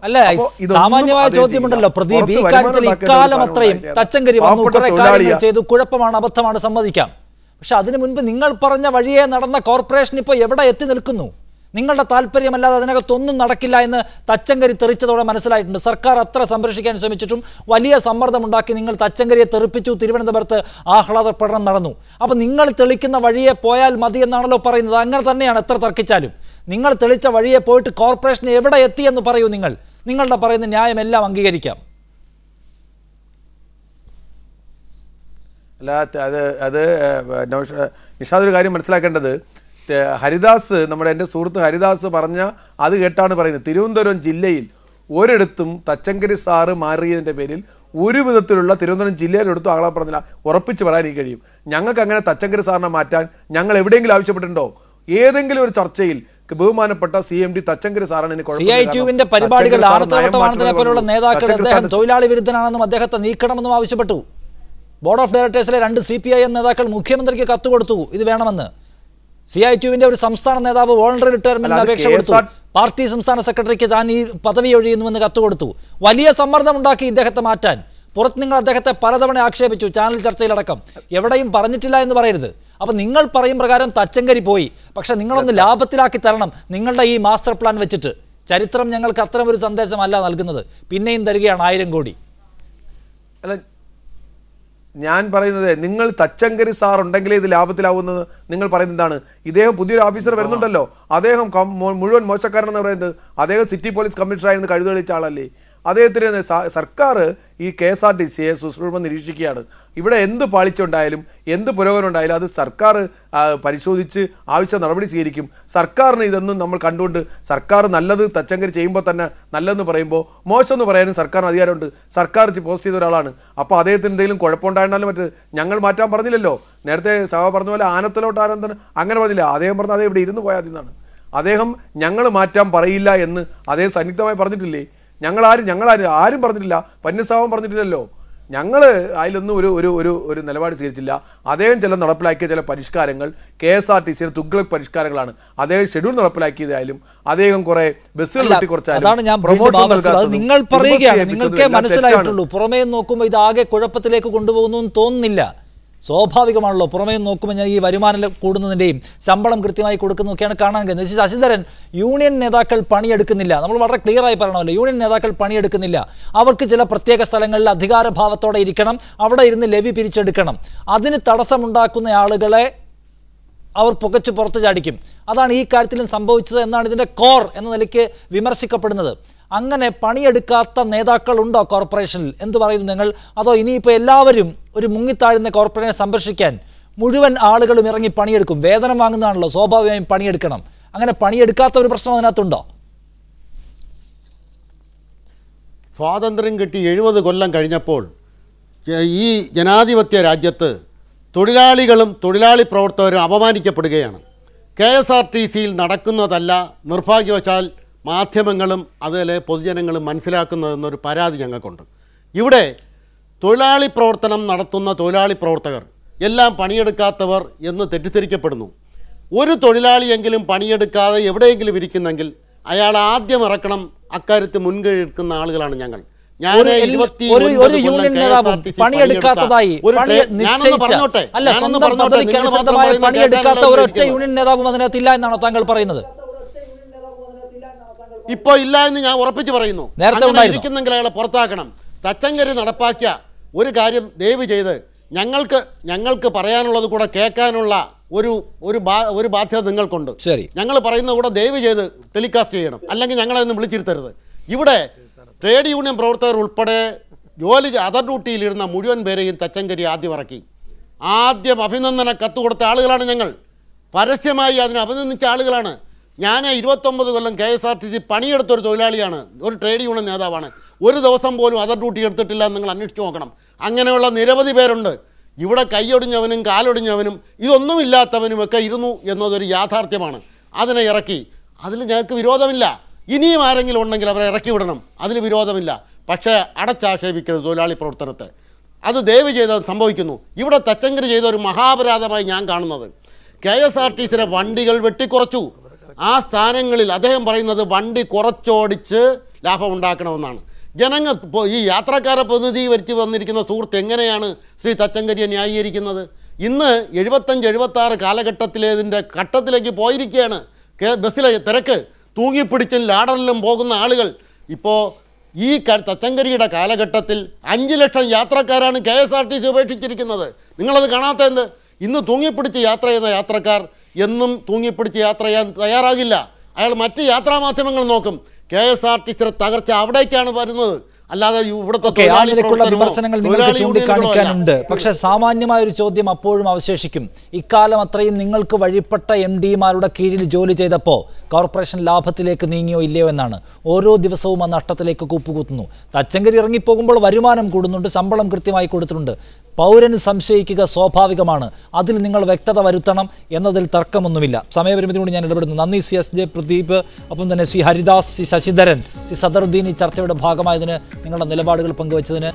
സാമാന്യമായ ചോദ്യമുണ്ടല്ലോ പ്രദീപ്. ഈ കാര്യത്തിൽ ഇക്കാലം അത്രയും തച്ചങ്കരി വന്നു, കുറെ കാര്യങ്ങൾ ചെയ്തു, കുഴപ്പമാണ്, അബദ്ധമാണ്, സമ്മതിക്കാം. പക്ഷെ അതിനു മുൻപ് നിങ്ങൾ പറഞ്ഞ വഴിയെ നടന്ന കോർപ്പറേഷൻ ഇപ്പോൾ എവിടെ എത്തി നിൽക്കുന്നു? നിങ്ങളുടെ താല്പര്യമല്ലാതെ അതിനകത്തൊന്നും നടക്കില്ല എന്ന് തച്ചങ്കരി തെറിച്ചതോടെ മനസ്സിലായിട്ടുണ്ട്. സർക്കാർ അത്ര സംരക്ഷിക്കാൻ ശ്രമിച്ചിട്ടും വലിയ സമ്മർദ്ദമുണ്ടാക്കി നിങ്ങൾ തച്ചങ്കരിയെ തെറിപ്പിച്ചു. തിരുവനന്തപുരത്ത് ആഹ്ലാദ പ്രകടനം നടന്നു. അപ്പോൾ നിങ്ങൾ തെളിക്കുന്ന വഴിയെ പോയാൽ മതി എന്നാണല്ലോ പറയുന്നത്. അങ്ങനെ തന്നെയാണ് എത്ര തർക്കിച്ചാലും. നിങ്ങൾ തെളിച്ച വഴിയെ പോയിട്ട് കോർപ്പറേഷൻ എവിടെ എത്തിയെന്ന് പറയൂ. നിങ്ങളുടെ പറയുന്ന ന്യായം എല്ലാം അംഗീകരിക്കാം. അല്ല, അത് നിഷാദ് ഒരു കാര്യം മനസ്സിലാക്കേണ്ടത്, ഹരിദാസ്, എൻ്റെ സുഹൃത്ത് ഹരിദാസ് പറഞ്ഞ അത് കേട്ടാണ് പറയുന്നത്. തിരുവനന്തപുരം ജില്ലയിൽ ഒരിടത്തും തച്ചങ്കരി സാറ് മാറിയതിൻ്റെ പേരിൽ ഒരു വിധത്തിലുള്ള തിരുവനന്തപുരം ജില്ലയിലെടുത്തും ആളെ പറഞ്ഞില്ല, ഉറപ്പിച്ച് പറയാൻ എനിക്ക് കഴിയും. ഞങ്ങൾക്ക് അങ്ങനെ തച്ചങ്കരി സാറിനെ മാറ്റാൻ ഞങ്ങൾ എവിടെയെങ്കിലും ആവശ്യപ്പെട്ടിട്ടുണ്ടോ? ഏതെങ്കിലും ഒരു ചർച്ചയിൽ ബഹുമാനപ്പെട്ട CMD തച്ചങ്കരി സാറാണ് CITUവിന്റെ പരിപാടികൾ ആർത്തവട്ടമാനത്തിനെ പോലുള്ള നേതാക്കൾ അദ്ദേഹം തൊഴിലാളി വിരുദ്ധനാണെന്നും അദ്ദേഹത്തെ നീക്കണമെന്നും ആവശ്യപ്പെട്ടു. ബോർഡ് ഓഫ് ഡയറക്ടേഴ്സിലെ 2 CPIM നേതാക്കൾ മുഖ്യമന്ത്രിക്ക് കത്ത് കൊടുത്തു ഇത് വേണമെന്ന്. CITUവിന്റെ ഒരു സംസ്ഥാന നേതാവ് വോളണ്ടറി റിട്ടയർമെന്റ് അപേക്ഷ കൊടുത്തു. പാർട്ടി സംസ്ഥാന സെക്രട്ടറിക്ക് താൻ ഈ പദവി ഒഴിയുന്നുവെന്ന് കത്ത് കൊടുത്തു. വലിയ സമ്മർദ്ദമുണ്ടാക്കി ഇദ്ദേഹത്തെ മാറ്റാൻ. പുറത്ത് നിങ്ങൾ അദ്ദേഹത്തെ പലതവണ ആക്ഷേപിച്ചു, ചാനൽ ചർച്ചയിലടക്കം. എവിടെയും പറഞ്ഞിട്ടില്ല എന്ന് പറയരുത്. അപ്പം നിങ്ങൾ പറയും പ്രകാരം തച്ചങ്കരി പോയി, പക്ഷെ നിങ്ങളൊന്ന് ലാഭത്തിലാക്കി തരണം നിങ്ങളുടെ ഈ മാസ്റ്റർ പ്ലാൻ വെച്ചിട്ട്. ചരിത്രം ഞങ്ങൾക്ക് അത്തരം ഒരു സന്ദേശമല്ല നൽകുന്നത്. പിന്നെയും തരികയാണ് 1000 കോടി. അല്ല, ഞാൻ പറയുന്നത് നിങ്ങൾ തച്ചങ്കരി സാർ ഉണ്ടെങ്കിലേ ഇത് ലാഭത്തിലാവുന്നത് നിങ്ങൾ പറയുന്നത് എന്താണ്? ഇദ്ദേഹം പുതിയൊരു ഓഫീസർ വരുന്നുണ്ടല്ലോ, അദ്ദേഹം മുഴുവൻ മോശക്കാരനെന്ന് പറയുന്നത് അദ്ദേഹം സിറ്റി പോലീസ് കമ്മീഷണറായിരുന്നു കഴുതെളിച്ച ആളല്ലേ. അദ്ദേഹത്തിന് സർക്കാർ ഈ KSRTCയെ സുഷ്മ നിരീക്ഷിക്കുകയാണ്. ഇവിടെ എന്ത് പാളിച്ചുണ്ടായാലും എന്ത് പുരോഗമനം ഉണ്ടായാലും അത് സർക്കാർ പരിശോധിച്ച് ആവശ്യ നടപടി സ്വീകരിക്കും. സർക്കാരിന് ഇതൊന്നും നമ്മൾ കണ്ടുകൊണ്ട് സർക്കാർ നല്ലത് തച്ചങ്കരി ചെയ്യുമ്പോൾ തന്നെ നല്ലതെന്ന് പറയുമ്പോൾ മോശമെന്ന് പറയാനും സർക്കാരിന് അധികാരമുണ്ട്. സർക്കാർ പോസ്റ്റ് ചെയ്ത ഒരാളാണ്. അപ്പോൾ അദ്ദേഹത്തിന് എന്തെങ്കിലും കുഴപ്പമുണ്ടായിരുന്നാലും മറ്റ് ഞങ്ങൾ മാറ്റാൻ പറഞ്ഞില്ലല്ലോ. നേരത്തെ സഹ പറഞ്ഞ പോലെ ആനത്തിലോട്ട് ആനന്ദൻ അങ്ങനെ പറഞ്ഞില്ല. അദ്ദേഹം പറഞ്ഞത് അതേ ഇവിടെ ഇരുന്ന് പോയാൽ എന്നാണ്. അദ്ദേഹം ഞങ്ങൾ മാറ്റാൻ പറയില്ല എന്ന് അദ്ദേഹം സംയുക്തമായി പറഞ്ഞിട്ടില്ലേ? ആരും പറഞ്ഞിട്ടില്ല. പന്നീർസെൽവം പറഞ്ഞിട്ടില്ലല്ലോ. ഞങ്ങൾ അതിലൊന്നും ഒരു നിലപാട് സ്വീകരിച്ചില്ല. അദ്ദേഹം ചില നടപ്പിലാക്കിയ ചില പരിഷ്കാരങ്ങൾ KSRTCയുടെ തുഗ്ലക് പരിഷ്കാരങ്ങളാണ്. അദ്ദേഹം ഷെഡ്യൂൾ നടപ്പിലാക്കിയതായാലും അദ്ദേഹം കുറെ ബസ്സുകൾ നിങ്ങൾ പറയുകയാണ്, നിങ്ങൾക്കേ മനസ്സിലായിട്ടുള്ളൂ. പുറമേ നോക്കുമ്പോൾ ഇത് ആകെ കുഴപ്പത്തിലേക്ക് കൊണ്ടുപോകുന്നു എന്ന് തോന്നുന്നില്ല. സ്വാഭാവികമാണല്ലോ. പുറമേ നോക്കുമ്പോൾ ഞാൻ ഈ വരുമാനം കൂടുന്നതിൻ്റെയും ശമ്പളം കൃത്യമായി കൊടുക്കുന്നതൊക്കെയാണ് കാണാൻ കഴിയുന്നത്. ശശിധരൻ, യൂണിയൻ നേതാക്കൾ പണിയെടുക്കുന്നില്ല. നമ്മൾ വളരെ ക്ലിയറായി പറയണമല്ലോ, യൂണിയൻ നേതാക്കൾ പണിയെടുക്കുന്നില്ല. അവർക്ക് ചില പ്രത്യേക സ്ഥലങ്ങളിൽ അധികാരഭാവത്തോടെ ഇരിക്കണം, അവിടെ ഇരുന്ന് ലെവി പിരിച്ചെടുക്കണം. അതിന് തടസ്സമുണ്ടാക്കുന്ന ആളുകളെ അവർ പുകച്ചു പുറത്തു ചാടിക്കും. അതാണ് ഈ കാര്യത്തിലും സംഭവിച്ചത് എന്നാണ് ഇതിൻ്റെ കോർ എന്ന നിലയ്ക്ക് വിമർശിക്കപ്പെടുന്നത്. അങ്ങനെ പണിയെടുക്കാത്ത നേതാക്കളുണ്ടോ കോർപ്പറേഷനിൽ? എന്തു പറയുന്നു നിങ്ങൾ? അതോ ഇനിയിപ്പോൾ എല്ലാവരും ഒരു മുങ്ങിത്താഴുന്ന കോർപ്പറേഷനെ സംരക്ഷിക്കാൻ മുഴുവൻ ആളുകളും ഇറങ്ങി പണിയെടുക്കും? വേതനം വാങ്ങുന്നതാണല്ലോ, സ്വാഭാവികമായും പണിയെടുക്കണം. അങ്ങനെ പണിയെടുക്കാത്ത ഒരു പ്രശ്നം അതിനകത്തുണ്ടോ? സ്വാതന്ത്ര്യം കിട്ടി 70 കൊല്ലം കഴിഞ്ഞപ്പോൾ ഈ ജനാധിപത്യ രാജ്യത്ത് തൊഴിലാളികളും തൊഴിലാളി പ്രവർത്തകരും അപമാനിക്കപ്പെടുകയാണ്. KSRTCയിൽ നടക്കുന്നതല്ല നിർഭാഗ്യവശാൽ മാധ്യമങ്ങളും അതുപോലെ പൊതുജനങ്ങളും മനസ്സിലാക്കുന്നതെന്നൊരു പരാതി ഞങ്ങൾക്കുണ്ട്. ഇവിടെ തൊഴിലാളി പ്രവർത്തനം നടത്തുന്ന തൊഴിലാളി പ്രവർത്തകർ എല്ലാം പണിയെടുക്കാത്തവർ എന്ന് തെറ്റിദ്ധരിക്കപ്പെടുന്നു. ഒരു തൊഴിലാളിയെങ്കിലും പണിയെടുക്കാതെ എവിടെയെങ്കിലും ഇരിക്കുന്നെങ്കിൽ അയാൾ ആദ്യം ഇറക്കണം. അക്കാര്യത്തിൽ മുൻകൈ എടുക്കുന്ന ആളുകളാണ് ഞങ്ങൾ. പണിയെടുക്കാത്തതായി പണിയെടുക്കാത്ത ഒരൊറ്റ യൂണിയൻ നേതാവും അതിനകത്തില്ല എന്നാണോ താങ്കൾ പറയുന്നത്? ഇപ്പോൾ ഇല്ല എന്ന് ഞാൻ ഉറപ്പിച്ച് പറയുന്നു. ഇരിക്കുന്നെങ്കിൽ അയാളെ പുറത്താക്കണം. തച്ചങ്കരി നടപ്പാക്കിയ ഒരു കാര്യം ദയവ് ചെയ്ത് ഞങ്ങൾക്ക് പറയാനുള്ളത് കൂടെ കേൾക്കാനുള്ള ഒരു ബാധ്യത നിങ്ങൾക്കുണ്ട്. ശരി, ഞങ്ങൾ പറയുന്നത് കൂടെ ദയവ് ചെയ്ത് ടെലികാസ്റ്റ് ചെയ്യണം, അല്ലെങ്കിൽ ഞങ്ങളതൊന്നും വിളിച്ചിരുത്തരുത്. ഇവിടെ ട്രേഡ് യൂണിയൻ പ്രവർത്തകർ ഉൾപ്പെടെ അതർ ഡ്യൂട്ടിയിലിരുന്ന മുഴുവൻ പേരെയും തച്ചങ്കരി ആദ്യം ഇറക്കി. ആദ്യം അഭിനന്ദന കത്ത് കൊടുത്ത ആളുകളാണ് ഞങ്ങൾ. പരസ്യമായി അതിനെ അഭിനന്ദിച്ച ആളുകളാണ്. ഞാൻ 29 കൊല്ലം KSRTC പണിയെടുത്തൊരു തൊഴിലാളിയാണ്, ഒരു ട്രേഡ് യൂണിയൻ നേതാവാണ്. ഒരു ദിവസം പോലും അതർ ഡ്യൂട്ടി എടുത്തിട്ടില്ല എന്ന് നിങ്ങൾ അന്വേഷിച്ച് നോക്കണം. അങ്ങനെയുള്ള നിരവധി പേരുണ്ട്. ഇവിടെ കൈയൊടിഞ്ഞവനും കാലൊടിഞ്ഞവനും ഇതൊന്നുമില്ലാത്തവനുമൊക്കെ ഇരുന്നു എന്നതൊരു യാഥാർത്ഥ്യമാണ്. അതിനെ ഇറക്കി. അതിൽ ഞങ്ങൾക്ക് വിരോധമില്ല. ഇനിയും ആരെങ്കിലും ഉണ്ടെങ്കിൽ അവരെ ഇറക്കി വിടണം, അതിന് വിരോധമില്ല. പക്ഷേ അടച്ചാക്ഷേപിക്കരുത് തൊഴിലാളി പ്രവർത്തനത്തെ. അത് ദയവ് ചെയ്ത് സംഭവിക്കുന്നു. ഇവിടെ തച്ചങ്കരി ചെയ്ത ഒരു മഹാപരാധമായി ഞാൻ കാണുന്നത്, KSRTCയുടെ വണ്ടികൾ വെട്ടിക്കുറച്ചു. ആ സ്ഥാനങ്ങളിൽ അദ്ദേഹം പറയുന്നത് വണ്ടി കുറച്ചോടിച്ച് ലാഭമുണ്ടാക്കണമെന്നാണ്. ജനങ്ങൾ ഈ യാത്രക്കാരെ പ്രതിനിധീകരിച്ച് വന്നിരിക്കുന്ന സുഹൃത്ത് എങ്ങനെയാണ് ശ്രീ തച്ചങ്കരിയെ ന്യായീകരിക്കുന്നത്? ഇന്ന് 75-76 കാലഘട്ടത്തിലേതിൻ്റെ ഘട്ടത്തിലേക്ക് പോയിരിക്കുകയാണ് ബസ്സിലെ തിരക്ക്, തൂങ്ങിപ്പിടിച്ചും ലാഡറിലും പോകുന്ന ആളുകൾ. ഇപ്പോൾ ഈ തച്ചങ്കരിയുടെ കാലഘട്ടത്തിൽ 5 ലക്ഷം യാത്രക്കാരാണ് KSRTC ഉപേക്ഷിച്ചിരിക്കുന്നത്. നിങ്ങളത് കാണാത്ത എന്ത്? ഇന്ന് തൂങ്ങിപ്പിടിച്ച് യാത്ര ചെയ്യുന്ന യാത്രക്കാർ എന്നും തൂങ്ങിപ്പിടിച്ച് യാത്ര ചെയ്യാൻ തയ്യാറാകില്ല. അയാൾ മറ്റ് യാത്രാമാധ്യമങ്ങൾ നോക്കും. KSRTCയുടെ തകർച്ച അവിടേക്കാണ് വരുന്നത്, അല്ലാതെ ഇവിടുത്തെ ആ നിലക്കുള്ള വിമർശനങ്ങൾ നിങ്ങൾക്ക് ചൂണ്ടിക്കാണിക്കാനുണ്ട്. പക്ഷെ സാമാന്യമായ ഒരു ചോദ്യം അപ്പോഴും അവശേഷിക്കും. ഇക്കാലം അത്രയും നിങ്ങൾക്ക് വഴിപ്പെട്ട MD-മാരുടെ കീഴിൽ ജോലി ചെയ്തപ്പോൾ കോർപ്പറേഷൻ ലാഭത്തിലേക്ക് നീങ്ങിയോ ഇല്ലയോ എന്നാണ്. ഓരോ ദിവസവും ആ നഷ്ടത്തിലേക്ക് കൂപ്പുകുത്തുന്നു. തച്ചങ്കരി ഇറങ്ങിപ്പോകുമ്പോൾ വരുമാനം കൂടുന്നുണ്ട്, ശമ്പളം കൃത്യമായി കൊടുത്തിട്ടുണ്ട്. പൗരന് സംശയിക്കുക സ്വാഭാവികമാണ്. അതിൽ നിങ്ങൾ വ്യക്തത വരുത്തണം എന്നതിൽ തർക്കമൊന്നുമില്ല. സമയപരിമിതിയോട് ഞാൻ ഇടപെടുന്നു. നന്ദി CSJ പ്രദീപ്, ഒപ്പം തന്നെ ശ്രീ ഹരിദാസ്, ശ്രീ ശശിധരൻ, ശ്രീ സദറുദ്ദീൻ ഈ ചർച്ചയുടെ ഭാഗമായതിന്, നിങ്ങളുടെ നിലപാടുകൾ പങ്കുവച്ചതിന്.